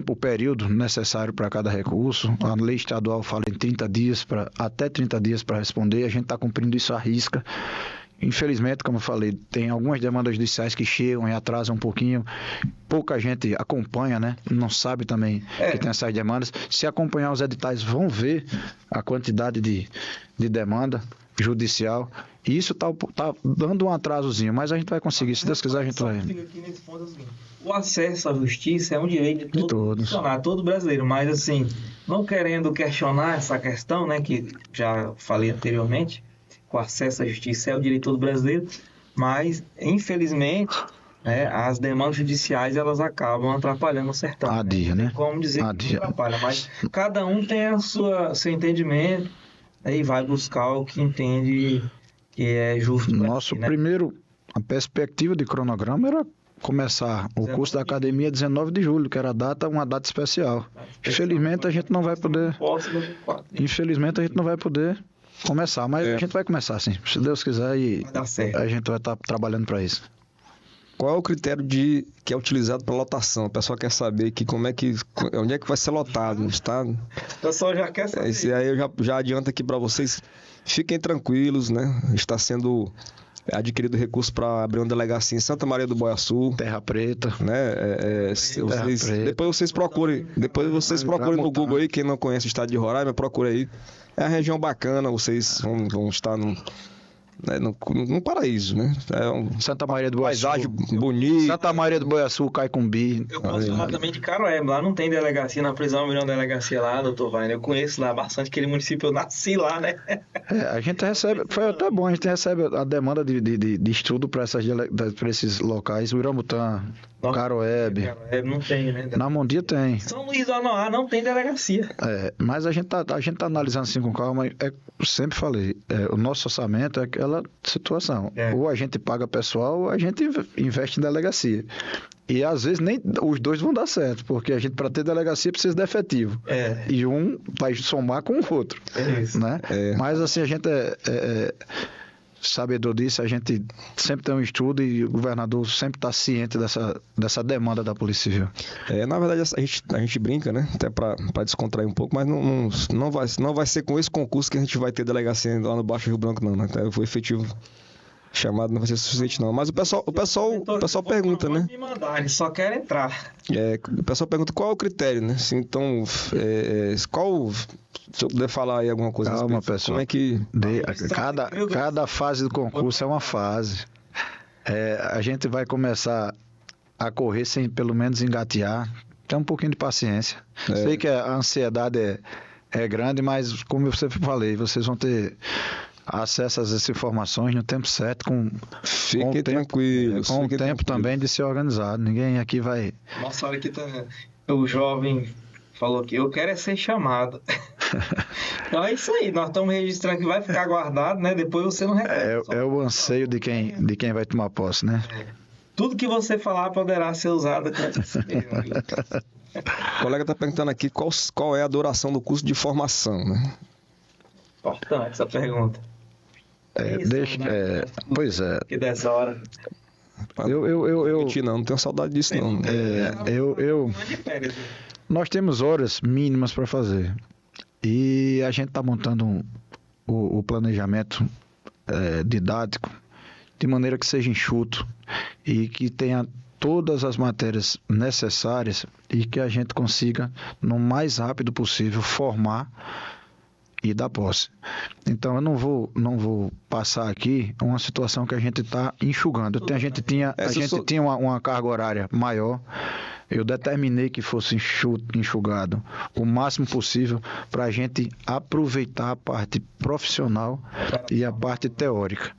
o período necessário para cada recurso. A lei estadual fala em 30 dias, até 30 dias para responder. A gente está cumprindo isso à risca. Infelizmente, como eu falei, tem algumas demandas judiciais que chegam e atrasam um pouquinho. Pouca gente acompanha, né? Não sabe também que tem essas demandas. Se acompanhar os editais, vão ver a quantidade de demanda judicial. E isso tá dando um atrasozinho, mas a gente vai conseguir. Se Deus quiser, a gente vai. O acesso à justiça é um direito de todos. Todo brasileiro, mas assim, não querendo questionar essa questão, né, que já falei anteriormente, o acesso à justiça é o direito de todo brasileiro, mas infelizmente, né, as demandas judiciais elas acabam atrapalhando o sertão. Né? Como dizer que não atrapalha, mas cada um tem seu entendimento, e vai buscar o que entende que é justo. Nosso primeiro, a perspectiva de cronograma era começar o curso da academia 19 de julho, que era uma data especial. Infelizmente a gente não vai poder. Infelizmente a gente não vai poder começar, mas a gente vai começar sim, se Deus quiser, e Vai dar certo. a gente vai estar trabalhando para isso. Qual é o critério que é utilizado para lotação? O pessoal quer saber que onde é que vai ser lotado, está? O pessoal já quer saber. Esse aí eu já adianto aqui para vocês, fiquem tranquilos, né? Está sendo adquirido recurso para abrir uma delegacia em Santa Maria do Boiaçu, Terra Preta. né? Preta. Depois vocês procurem no Google aí, quem não conhece o estado de Roraima, procure aí. É uma região bacana, vocês vão estar num paraíso, né? É Santa Maria do Boiaçu. paisagem bonita. Santa Maria do Boiaçu, Caicumbi. Eu posso falar também de Caroeba. Lá não tem delegacia, na prisão abriu uma delegacia lá, doutor Wagner. Eu conheço lá bastante aquele município, eu nasci lá, né? A gente recebe, foi até bom, a gente recebe a demanda de estudo para esses locais, Uramutã, Caroebe. Caroeba não tem, né? Na Mondia tem. São Luís do Anoá não tem delegacia. Mas a gente tá analisando assim com calma. Eu sempre falei, o nosso orçamento é aquela situação. Ou a gente paga pessoal, ou a gente investe em delegacia. E às vezes nem os dois vão dar certo, porque a gente, para ter delegacia, precisa de efetivo. E um vai somar com o outro. É isso. Né? Mas assim, a gente sabedor disso, a gente sempre tem um estudo e o governador sempre está ciente dessa demanda da Polícia Civil. Na verdade, a gente brinca, né? Até para descontrair um pouco, mas não vai ser com esse concurso que a gente vai ter delegacia lá no Baixo Rio Branco, não, né? Até o efetivo chamado não vai ser suficiente, não. Mas o pessoal pergunta, né? Me mandar, eles só querem entrar. O pessoal pergunta qual é o critério, né? Assim, então, se eu puder falar aí alguma coisa. Calma, pessoal. Como é que... Cada fase do concurso é uma fase. A gente vai começar a correr sem pelo menos engatear. Tem um pouquinho de paciência. Sei que a ansiedade é grande, mas como eu sempre falei, vocês vão ter acesso a essas informações no tempo certo, Fiquem tranquilos. Com o tempo também de ser organizado. Ninguém aqui vai... Nossa, olha aqui, o jovem falou que eu quero ser chamado. Então é isso aí, nós estamos registrando que vai ficar guardado, né? Depois você não recebe. É o anseio de quem vai tomar posse, né? Tudo que você falar poderá ser usado. O colega está perguntando aqui qual é a duração do curso de formação, né? Importante essa pergunta. Pois é. Que dessa hora. Não tenho saudade disso, não. Nós temos horas mínimas para fazer. E a gente está montando o planejamento didático de maneira que seja enxuto e que tenha todas as matérias necessárias e que a gente consiga, no mais rápido possível, formar e dar posse. Então eu não vou passar aqui uma situação que a gente está enxugando. A gente tinha uma carga horária maior. Eu determinei que fosse enxugado o máximo possível para a gente aproveitar a parte profissional e a parte teórica.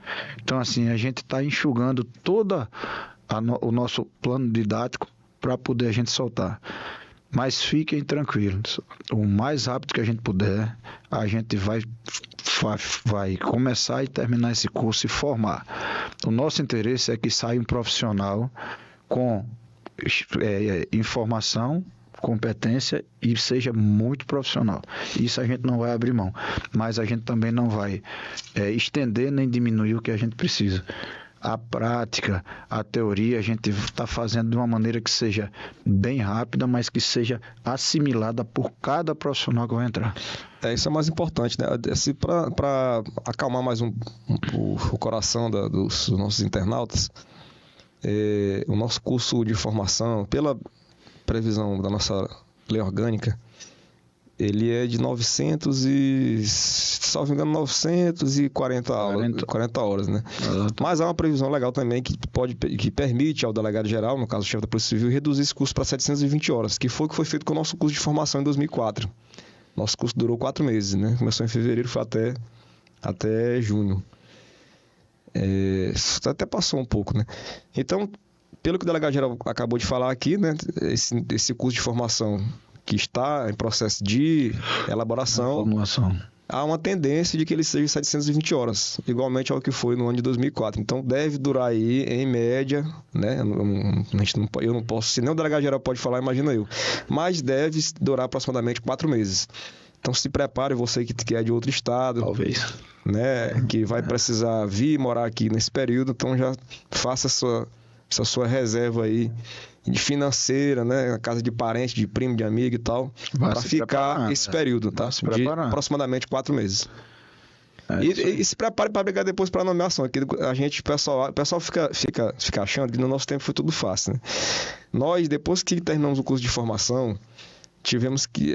Então, assim, a gente está enxugando todo o nosso plano didático para poder a gente soltar. Mas fiquem tranquilos, o mais rápido que a gente puder, a gente vai começar e terminar esse curso e formar. O nosso interesse é que saia um profissional com informação, competência e seja muito profissional. Isso a gente não vai abrir mão, mas a gente também não vai estender nem diminuir o que a gente precisa. A prática, a teoria, a gente está fazendo de uma maneira que seja bem rápida, mas que seja assimilada por cada profissional que vai entrar. Isso é mais importante, né? Para acalmar mais o coração dos nossos internautas, o nosso curso de formação, pela previsão da nossa lei orgânica, ele é de 940 horas, né? Mas há uma previsão legal também que permite ao delegado geral, no caso o chefe da Polícia Civil, reduzir esse curso para 720 horas, que foi o que foi feito com o nosso curso de formação em 2004. Nosso curso durou 4 meses, né? Começou em fevereiro, foi até junho. Até passou um pouco, né? Então, pelo que o delegado geral acabou de falar aqui, né? Esse curso de formação que está em processo de elaboração, há uma tendência de que ele seja 720 horas, igualmente ao que foi no ano de 2004. Então, deve durar aí, em média, né? Eu não posso, se nem o delegado-geral pode falar, imagina eu. Mas deve durar aproximadamente 4 meses. Então, se prepare, você que é de outro estado. Talvez. Né? Que vai precisar vir morar aqui nesse período. Então, já faça essa sua reserva aí de financeira, né? Na casa de parente, de primo, de amigo e tal, para ficar esse período, tá? De aproximadamente 4 meses. E se prepare para brigar depois para a nomeação. Aqui o pessoal fica achando que no nosso tempo foi tudo fácil, né? Nós, depois que terminamos o curso de formação, tivemos que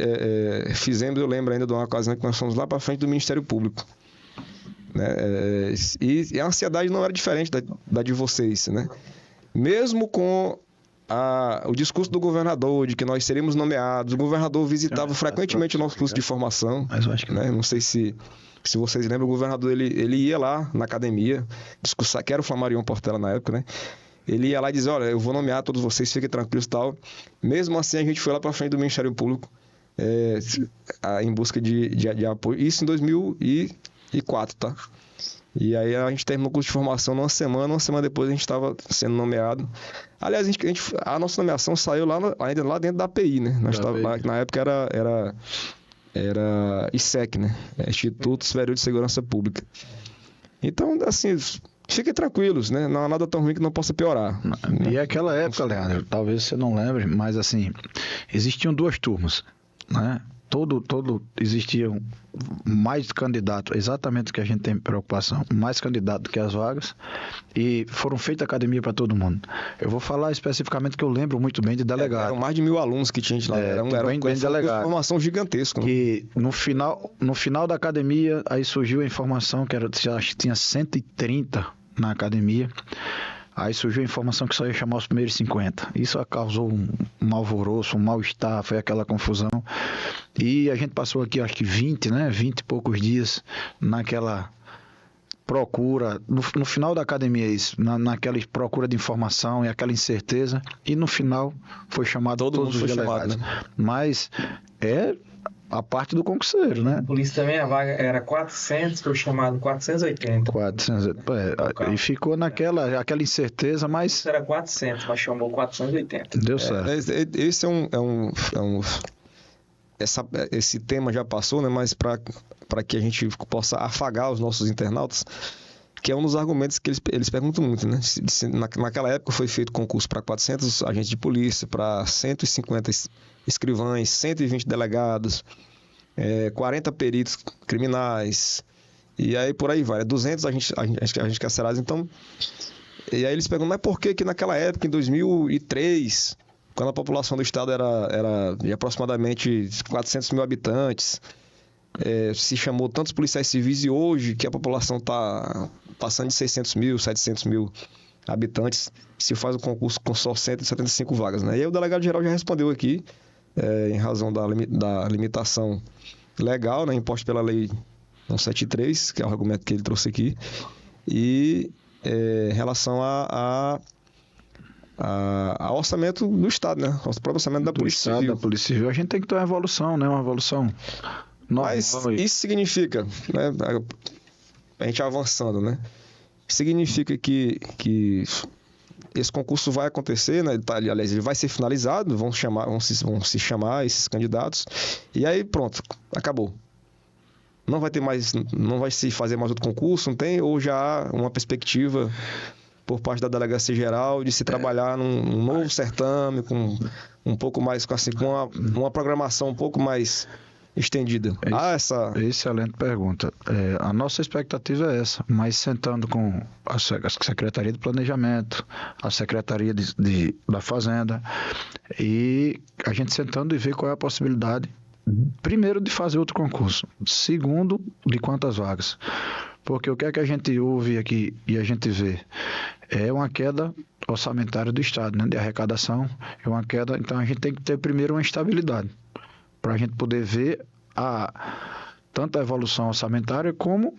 fizemos, eu lembro ainda de uma ocasião que nós fomos lá para frente do Ministério Público, né? E a ansiedade não era diferente da de vocês, né? Mesmo com o discurso do governador de que nós seríamos nomeados, o governador visitava frequentemente o nosso curso de formação, mas eu acho que né? Não sei se vocês lembram, o governador ele ia lá na academia discursar, que era o Flamarion Portela na época, né? Ele ia lá e dizia, olha, eu vou nomear todos vocês, fiquem tranquilos e tal. Mesmo assim, a gente foi lá para frente do Ministério Público em busca de apoio. Isso em 2004, tá? E aí a gente terminou o curso de formação uma semana depois a gente estava sendo nomeado. Aliás, a nossa nomeação saiu ainda lá dentro da API, né? Na época era ISEC, né? Instituto Superior de Segurança Pública. Então, assim, fiquem tranquilos, né? Não há nada tão ruim que não possa piorar. E aquela época, Leandro, talvez você não lembre, mas assim, existiam 2 turmas, né? Existiam mais candidatos, exatamente o que a gente tem preocupação, mais candidatos que as vagas, e foram feitas academia para todo mundo. Eu vou falar especificamente que eu lembro muito bem de delegado. Eram mais de 1.000 alunos que tinha lá. Era bem delegado. Uma formação gigantesca. Né? E no final da academia, aí surgiu a informação que tinha 130 na academia. Aí surgiu a informação que só ia chamar os primeiros 50. Isso causou um alvoroço, um mal-estar, foi aquela confusão. E a gente passou aqui, acho que 20 e poucos dias naquela procura, no final da academia isso, naquela procura de informação e aquela incerteza. E no final foi chamado todos os delegados. Né? Mas a parte do concurseiro, né? A polícia também, a vaga era 400, foi chamado 480. E ficou aquela incerteza, mas... Isso era 400, mas chamou 480. Deu certo. Esse esse tema já passou, né? Mas para que a gente possa afagar os nossos internautas, que é um dos argumentos que eles perguntam muito, né? Naquela época foi feito concurso para 400 agentes de polícia, para 150 escrivães, 120 delegados, 40 peritos criminais, e aí por aí vai, 200 agentes carcerários. Então, e aí eles perguntam, mas por que naquela época, em 2003, quando a população do estado era de aproximadamente 400 mil habitantes, se chamou tantos policiais civis, e hoje que a população está passando de 600 mil, 700 mil habitantes, se faz o concurso com só 175 vagas, né? E aí o delegado-geral já respondeu aqui, em razão da limitação legal, né, imposta pela lei 173, que é o argumento que ele trouxe aqui, e em relação ao orçamento do Estado, né? O próprio orçamento da Polícia Civil. Da Polícia Civil. A gente tem que ter uma evolução, né? Uma evolução normal. Mas isso significa, né, a gente avançando, né? Significa que esse concurso vai acontecer, né? Aliás, ele vai ser finalizado, vão se chamar esses candidatos, e aí pronto, acabou. Não vai se fazer mais outro concurso, não tem? Ou já há uma perspectiva por parte da Delegacia Geral de se trabalhar num novo certame, com um pouco mais, com uma programação um pouco mais estendida? Excelente pergunta. A nossa expectativa é essa, mas sentando com a Secretaria de Planejamento, a Secretaria da Fazenda, e a gente sentando e ver qual é a possibilidade, primeiro, de fazer outro concurso, segundo, de quantas vagas. Porque o que é que a gente ouve aqui e a gente vê? É uma queda orçamentária do Estado, né? De arrecadação, é uma queda. Então a gente tem que ter primeiro uma estabilidade, para a gente poder ver tanto a evolução orçamentária como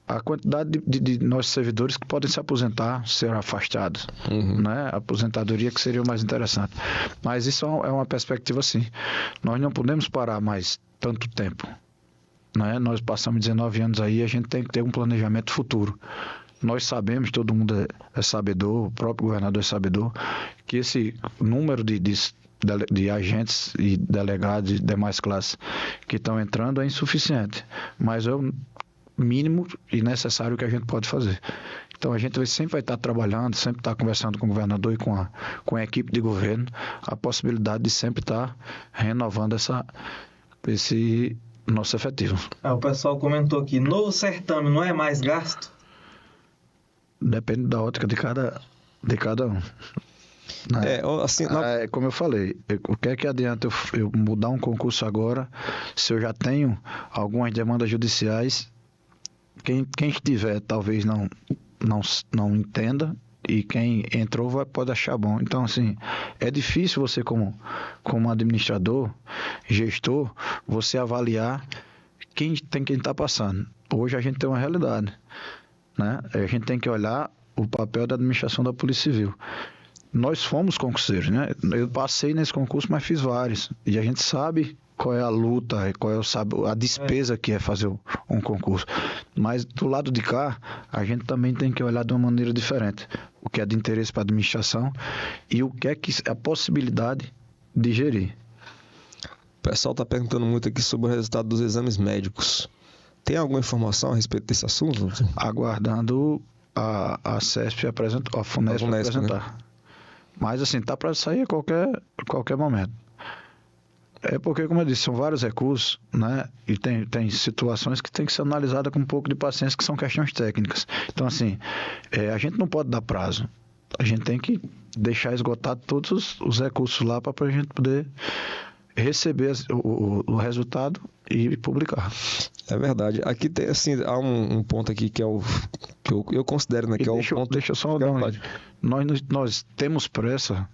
a quantidade de nossos servidores que podem se aposentar, ser afastados, né? A aposentadoria que seria o mais interessante. Mas isso é uma perspectiva, sim. Nós não podemos parar mais tanto tempo. né? Nós passamos 19 anos aí, a gente tem que ter um planejamento futuro. Nós sabemos, todo mundo é sabedor, o próprio governador é sabedor, que esse número de agentes e delegados e demais classes que estão entrando é insuficiente, mas é o mínimo e necessário que a gente pode fazer. Então a gente sempre vai estar trabalhando, sempre estar conversando com o governador e com a equipe de governo, a possibilidade de sempre estar renovando esse nosso efetivo. O pessoal comentou aqui, novo certame não é mais gasto? Depende da ótica de cada um. Né? Assim, como eu falei, o que é que adianta eu mudar um concurso agora se eu já tenho algumas demandas judiciais? Quem estiver talvez não entenda, e quem entrou pode achar bom. Então, assim, é difícil você como administrador, gestor, você avaliar quem está passando. Hoje a gente tem uma realidade, né? A gente tem que olhar o papel da administração da Polícia Civil. Nós fomos concurseiros, né? Eu passei nesse concurso, mas fiz vários. E a gente sabe qual é a luta, a despesa que é fazer um concurso. Mas do lado de cá, a gente também tem que olhar de uma maneira diferente. O que é de interesse para a administração e o que é a possibilidade de gerir. O pessoal está perguntando muito aqui sobre o resultado dos exames médicos. Tem alguma informação a respeito desse assunto? Aguardando a CESP apresentar, a FUNESP apresentar. Né? Mas assim, tá para sair a qualquer momento. É porque, como eu disse, são vários recursos, né? E tem situações que tem que ser analisadas com um pouco de paciência, que são questões técnicas. Então, assim, a gente não pode dar prazo. A gente tem que deixar esgotar todos os recursos lá para a gente poder receber o resultado e publicar. É verdade. Aqui tem, assim, há um ponto aqui que é o que eu considero, né, que deixa eu só dar nós temos pressa,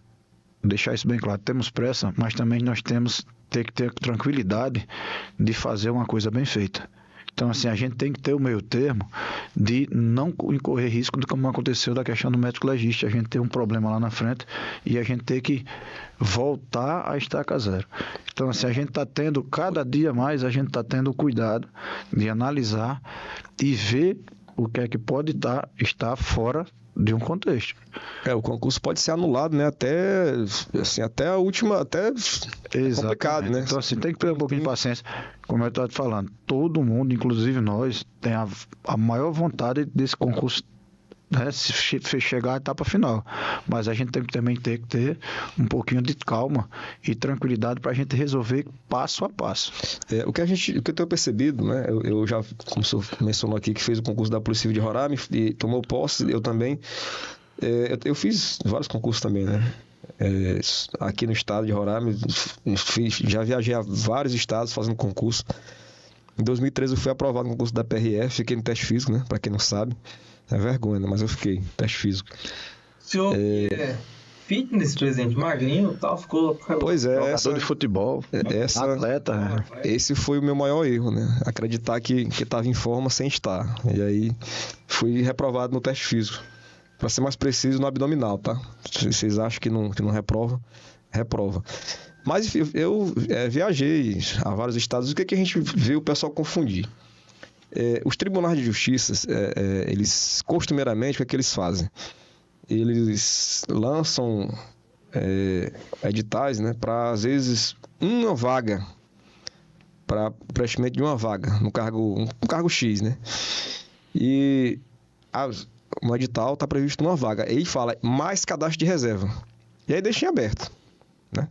deixar isso bem claro, temos pressa, mas também nós temos que ter tranquilidade de fazer uma coisa bem feita. Então, assim, a gente tem que ter o meio termo de não incorrer risco do como aconteceu da questão do médico legista. A gente tem um problema lá na frente e a gente tem que voltar a estaca zero. Então, assim, a gente está tendo, cada dia mais, a gente está tendo o cuidado de analisar e ver o que é que pode estar fora de um contexto. O concurso pode ser anulado, né? Até a última, até é complicado, né? Então, assim, tem que ter um pouquinho de paciência. Como eu estava te falando, todo mundo, inclusive nós, tem a maior vontade desse concurso, né, se chegar à etapa final. Mas a gente também tem que ter um pouquinho de calma e tranquilidade para a gente resolver passo a passo. O que eu tenho percebido, né? Eu já, como o senhor mencionou aqui, que fez o concurso da Polícia Civil de Roraima e tomou posse, eu também. Eu fiz vários concursos também, né? Aqui no estado de Roraima, já viajei a vários estados fazendo concurso. Em 2013 eu fui aprovado no concurso da PRF, fiquei no teste físico, né? Para quem não sabe. É vergonha, mas eu fiquei, teste físico. O senhor fitness, presidente, magrinho e tal, ficou... Pois é. Jogador de futebol, atleta. Né? Esse foi o meu maior erro, né? Acreditar que estava em forma sem estar. E aí fui reprovado no teste físico. Para ser mais preciso, no abdominal, tá? Se vocês acham que não reprova. Mas eu viajei a vários estados. O que a gente vê o pessoal confundir? Os tribunais de justiça, eles costumeiramente, o que eles fazem? Eles lançam editais, né, para às vezes uma vaga, para preenchimento de uma vaga no cargo X, né? E no edital está previsto uma vaga. Ele fala mais cadastro de reserva. E aí deixa em aberto, né?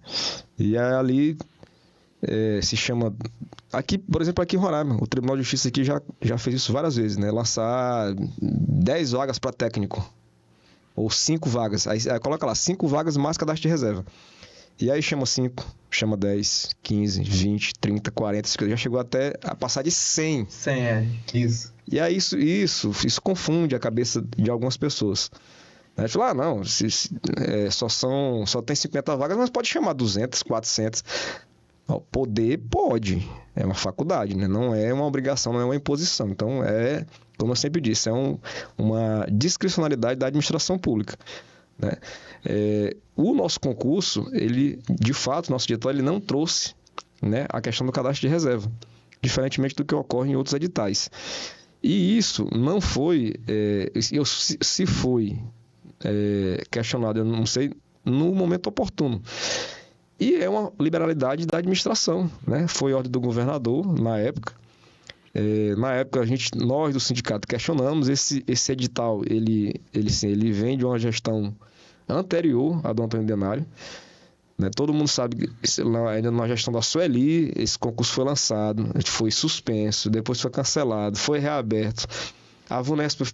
E aí ali se chama... Aqui, por exemplo, aqui em Roraima, o Tribunal de Justiça aqui já fez isso várias vezes, né? Lançar 10 vagas para técnico. Ou 5 vagas. Aí coloca lá, 5 vagas mais cadastro de reserva. E aí chama 5, chama 10, 15, 20, 30, 40, já chegou até a passar de 100. 100, isso. E aí isso confunde a cabeça de algumas pessoas. Aí fala, não, só tem 50 vagas, mas pode chamar 200, 400. Poder pode, é uma faculdade, né? Não é uma obrigação, não é uma imposição. Então, como eu sempre disse, uma discricionalidade da administração pública, né? O nosso concurso, ele, de fato, nosso diretor, ele não trouxe, né, a questão do cadastro de reserva. diferentemente do que ocorre em outros editais. E isso não foi, se foi questionado, eu não sei, no momento oportuno. E é uma liberalidade da administração, né? Foi ordem do governador na época. Na época, nós do sindicato questionamos esse edital, ele vem de uma gestão anterior à do Antônio Denário, né? Todo mundo sabe que ainda na gestão da Sueli, esse concurso foi lançado, foi suspenso, depois foi cancelado, foi reaberto. A VUNESP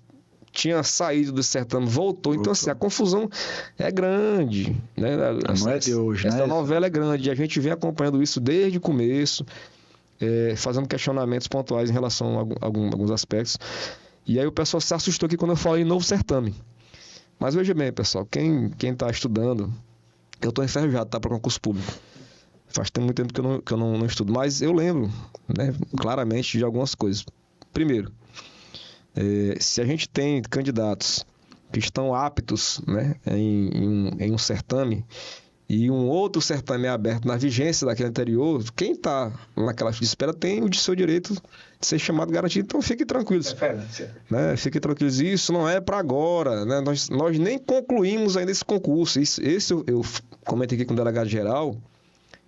tinha saído do certame, voltou. Então, assim, a confusão é grande, né? Não é de hoje, essa né? novela é grande, e a gente vem acompanhando isso desde o começo, fazendo questionamentos pontuais em relação a alguns aspectos. E aí o pessoal se assustou aqui quando eu falei novo certame. Mas veja bem, pessoal, quem está estudando, eu estou enferrujado, tá, para concurso público. Faz muito tempo que eu não estudo, mas eu lembro, né, claramente de algumas coisas. Primeiro, se a gente tem candidatos que estão aptos, né, em um certame, e um outro certame é aberto na vigência daquele anterior, quem está naquela fila de espera tem o seu direito de ser chamado garantido. Então fiquem tranquilos. Né? Fiquem tranquilos. Isso não é para agora. Né? Nós nem concluímos ainda esse concurso. Esse eu comentei aqui com o delegado geral.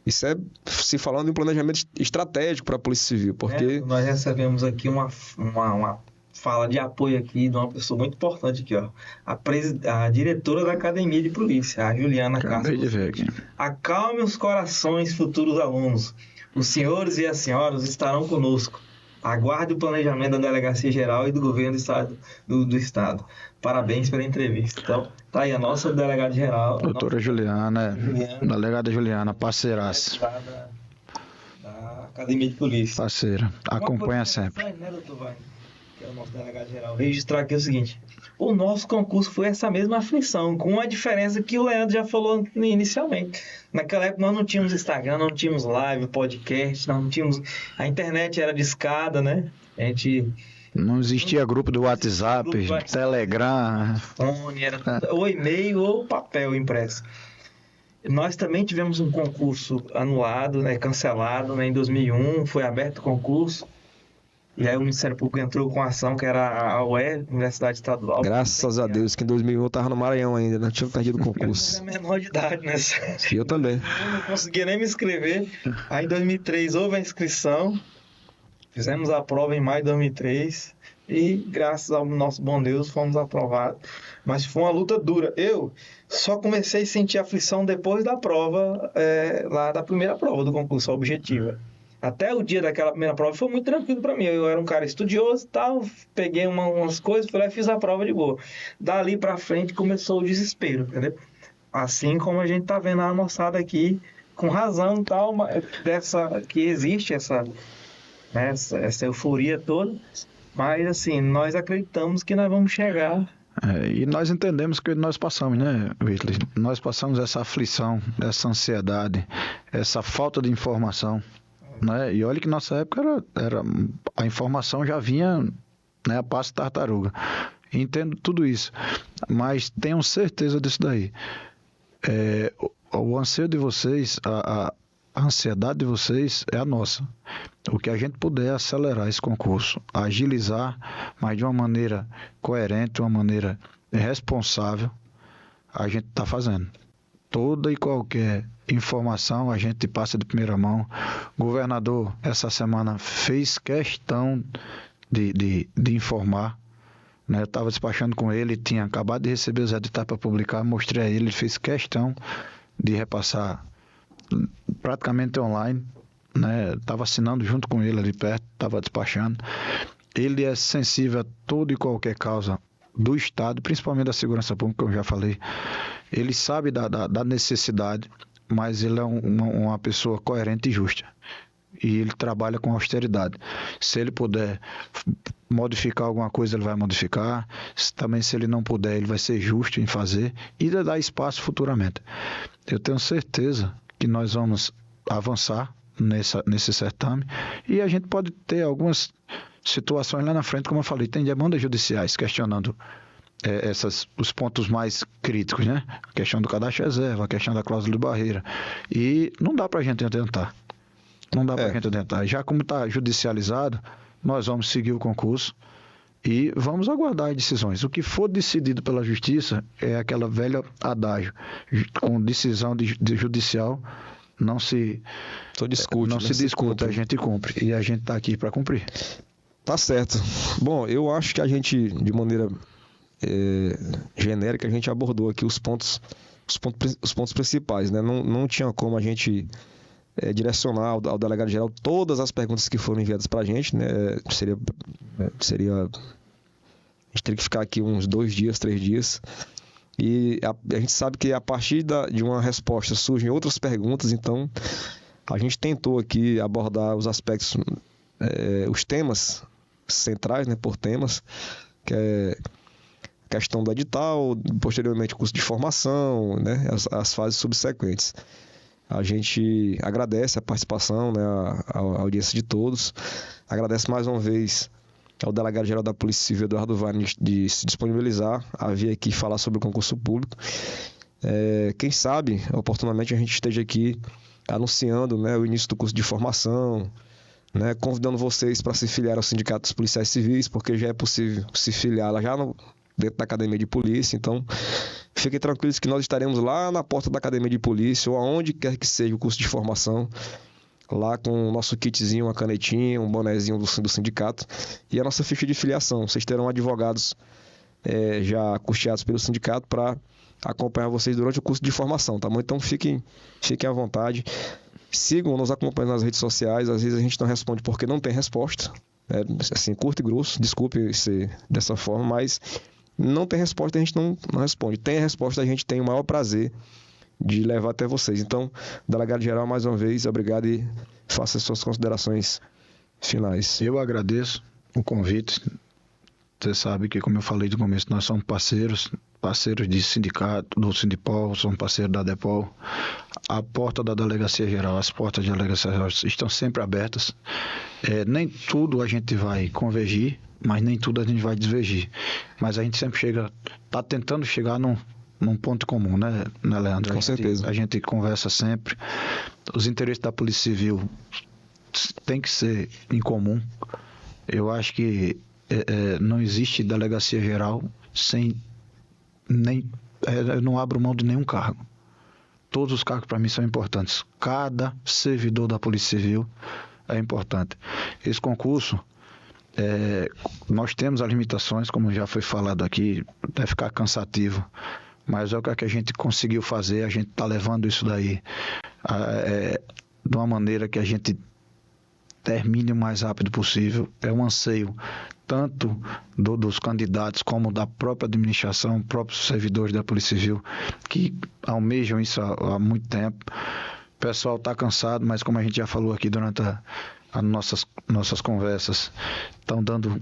Isso é se falando de um planejamento estratégico para a Polícia Civil. Porque nós recebemos aqui uma fala de apoio aqui de uma pessoa muito importante aqui, ó. A diretora da Academia de Polícia, a Juliana Castro. Acabei de ver aqui. Acalme os corações, futuros alunos. Os senhores e as senhoras estarão conosco. Aguarde o planejamento da Delegacia Geral e do Governo do Estado. Parabéns pela entrevista. Então, tá aí a nossa delegada geral. Doutora Juliana, delegada Juliana, parceiraça. Da Academia de Polícia. Parceira, acompanha sempre. Né, doutor Wagner? Que é o nosso delegado geral. Registrar aqui o seguinte: o nosso concurso foi essa mesma aflição, com a diferença que o Leandro já falou inicialmente. Naquela época nós não tínhamos Instagram, não tínhamos live, podcast, não tínhamos. A internet era discada, né? Não existia grupo do WhatsApp, Telegram. Fone, era ou e-mail ou papel impresso. Nós também tivemos um concurso anulado, né, cancelado, né, em 2001, foi aberto o concurso. E aí o Ministério Público entrou com a ação que era a UER, Universidade Estadual. Graças a Deus que em 2001 eu estava no Maranhão ainda, não tinha perdido o concurso. Eu era menor de idade, né? Eu também. Eu não conseguia nem me inscrever. Aí em 2003 houve a inscrição, fizemos a prova em maio de 2003 e graças ao nosso bom Deus fomos aprovados. Mas foi uma luta dura. Eu só comecei a sentir aflição depois da prova, lá da primeira prova do concurso, a objetiva. Até o dia daquela primeira prova foi muito tranquilo para mim. Eu era um cara estudioso e tal, peguei umas coisas, fui lá e fiz a prova de boa. Dali para frente começou o desespero, entendeu? Assim como a gente tá vendo a moçada aqui, com razão e tal, que existe essa euforia toda. Mas assim, nós acreditamos que nós vamos chegar. E nós entendemos que nós passamos, né, Whitley? Nós passamos essa aflição, essa ansiedade, essa falta de informação. Né? E olha que nossa época a informação já vinha, né, a passo de tartaruga. Entendo tudo isso, mas tenham certeza disso daí. O anseio de vocês, a ansiedade de vocês é a nossa. O que a gente puder acelerar esse concurso, agilizar, mas de uma maneira coerente, de uma maneira responsável, a gente está fazendo. Toda e qualquer informação a gente passa de primeira mão. O governador, essa semana, fez questão de informar. Né? Eu estava despachando com ele, tinha acabado de receber os editais para publicar, mostrei a ele, ele fez questão de repassar praticamente online. Né? Estava assinando junto com ele ali perto, estava despachando. Ele é sensível a toda e qualquer causa do Estado, principalmente da segurança pública, como eu já falei. Ele sabe da necessidade, mas ele é uma pessoa coerente e justa. E ele trabalha com austeridade. Se ele puder modificar alguma coisa, ele vai modificar. Também, se ele não puder, ele vai ser justo em fazer e dar espaço futuramente. Eu tenho certeza que nós vamos avançar nesse certame e a gente pode ter algumas situações lá na frente, como eu falei, tem demandas judiciais questionando os pontos mais críticos, né? A questão do cadastro reserva, a questão da cláusula de barreira. E não dá para a gente adiantar. Não dá para a gente adiantar. Já como está judicializado, nós vamos seguir o concurso e vamos aguardar as decisões. O que for decidido pela justiça é aquela velha adágio, com decisão de judicial não se discute, a gente cumpre. E a gente está aqui para cumprir. Tá certo. Bom, eu acho que a gente, de maneira genérica, a gente abordou aqui os pontos principais, né? Não tinha como a gente direcionar ao delegado-geral todas as perguntas que foram enviadas para a gente, né? Seria a gente teria que ficar aqui uns 2 dias, 3 dias. E a gente sabe que a partir de uma resposta surgem outras perguntas, então a gente tentou aqui abordar os aspectos, os temas centrais, né, por temas, que é a questão do edital, posteriormente o curso de formação, né, as fases subsequentes. A gente agradece a participação, né, a audiência de todos, agradece mais uma vez ao delegado-geral da Polícia Civil, Eduardo Wagner, de se disponibilizar a vir aqui falar sobre o concurso público. Quem sabe, oportunamente, a gente esteja aqui anunciando, né, o início do curso de formação, né, convidando vocês para se filiar ao Sindicato dos Policiais Civis, porque já é possível se filiar lá já dentro da Academia de Polícia. Então, fiquem tranquilos que nós estaremos lá na porta da Academia de Polícia ou aonde quer que seja o curso de formação, lá com o nosso kitzinho, uma canetinha, um bonezinho do sindicato e a nossa ficha de filiação. Vocês terão advogados já custeados pelo sindicato para acompanhar vocês durante o curso de formação, tá bom? Então fiquem à vontade, sigam, nos acompanhem nas redes sociais. Às vezes a gente não responde porque não tem resposta, assim, curto e grosso, desculpe ser dessa forma, mas não tem resposta, a gente não responde. Tem a resposta, a gente tem o maior prazer de levar até vocês. Então, delegado-geral, mais uma vez, obrigado e faça as suas considerações finais. Eu agradeço o convite. Você sabe que, como eu falei no começo, nós somos parceiros de sindicato, do Sindipol, somos parceiros da Depol. A porta da Delegacia Geral, as portas da Delegacia Geral estão sempre abertas. Nem tudo a gente vai convergir, mas nem tudo a gente vai divergir. Mas a gente sempre está tentando chegar num ponto comum, né, Leandro? Com certeza. A gente conversa sempre. Os interesses da Polícia Civil têm que ser em comum. Eu acho que não existe delegacia geral sem não abro mão de nenhum cargo. Todos os cargos para mim são importantes. Cada servidor da Polícia Civil é importante. Esse concurso, nós temos as limitações, como já foi falado aqui, deve ficar cansativo. Mas é o que a gente conseguiu fazer, a gente está levando isso daí de uma maneira que a gente termine o mais rápido possível. É um anseio tanto dos candidatos como da própria administração, próprios servidores da Polícia Civil, que almejam isso há muito tempo. O pessoal está cansado, mas como a gente já falou aqui durante as nossas conversas, estão dando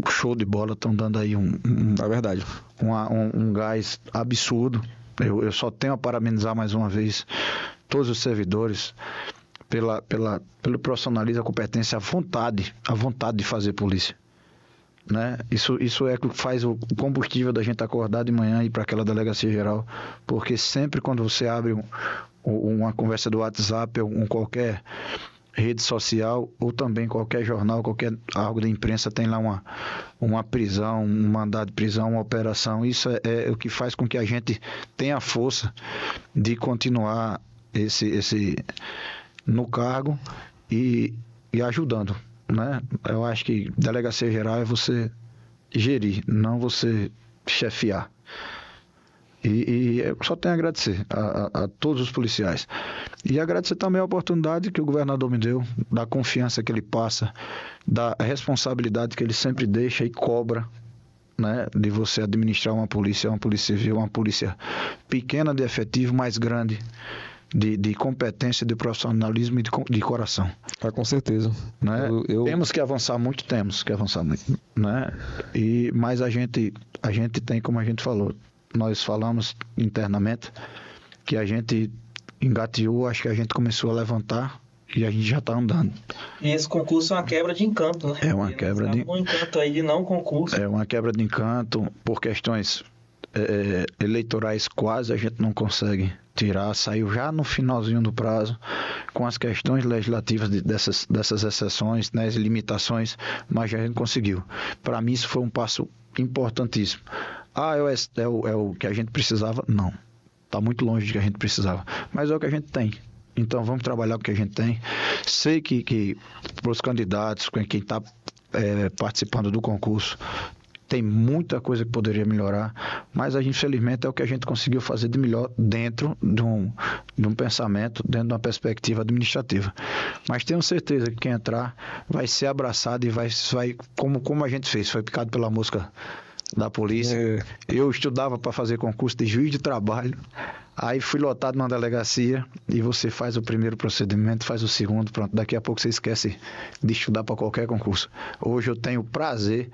show de bola, estão dando aí é verdade, um gás absurdo. Eu só tenho a parabenizar mais uma vez todos os servidores pelo profissionalismo, a competência, a vontade de fazer polícia, né? Isso é o que faz o combustível da gente acordar de manhã e ir para aquela delegacia geral, porque sempre quando você abre uma conversa do WhatsApp ou qualquer rede social ou também qualquer jornal, qualquer algo da imprensa, tem lá uma prisão, um mandado de prisão, uma operação. Isso é o que faz com que a gente tenha a força de continuar esse no cargo e ajudando, né? Eu acho que delegacia geral é você gerir, não você chefiar. E eu só tenho a agradecer a todos os policiais. E agradecer também a oportunidade que o governador me deu, da confiança que ele passa, da responsabilidade que ele sempre deixa e cobra, né, de você administrar uma polícia civil, uma polícia pequena de efetivo, mas grande, de competência, de profissionalismo e de coração. Com certeza. Né? Temos que avançar muito, né? Mas a gente tem, como a gente falou, nós falamos internamente que a gente engateou, acho que a gente começou a levantar e a gente já está andando. E esse concurso é uma quebra de encanto, né? É uma quebra de um encanto aí de não concurso. É uma quebra de encanto por questões eleitorais quase a gente não consegue tirar, saiu já no finalzinho do prazo, com as questões legislativas dessas exceções, né, as limitações, mas a gente conseguiu. Para mim isso foi um passo importantíssimo. É o que a gente precisava? Não. Está muito longe do que a gente precisava, mas é o que a gente tem. Então vamos trabalhar com o que a gente tem. Sei que para os candidatos, quem está participando do concurso, tem muita coisa que poderia melhorar, mas infelizmente é o que a gente conseguiu fazer de melhor dentro de um pensamento, dentro de uma perspectiva administrativa. Mas tenho certeza que quem entrar vai ser abraçado e vai como a gente fez, foi picado pela mosca da polícia. Eu estudava para fazer concurso de juiz de trabalho, aí fui lotado numa delegacia e você faz o primeiro procedimento, faz o segundo, pronto, daqui a pouco você esquece de estudar para qualquer concurso. Hoje eu tenho prazer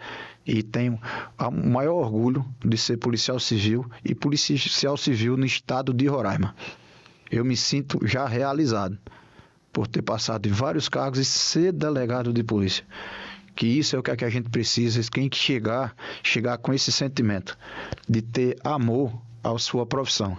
e tenho o maior orgulho de ser policial civil e policial civil no estado de Roraima. Eu me sinto já realizado por ter passado em vários cargos e ser delegado de polícia. Que isso é o que a gente precisa, quem chegar com esse sentimento de ter amor à sua profissão.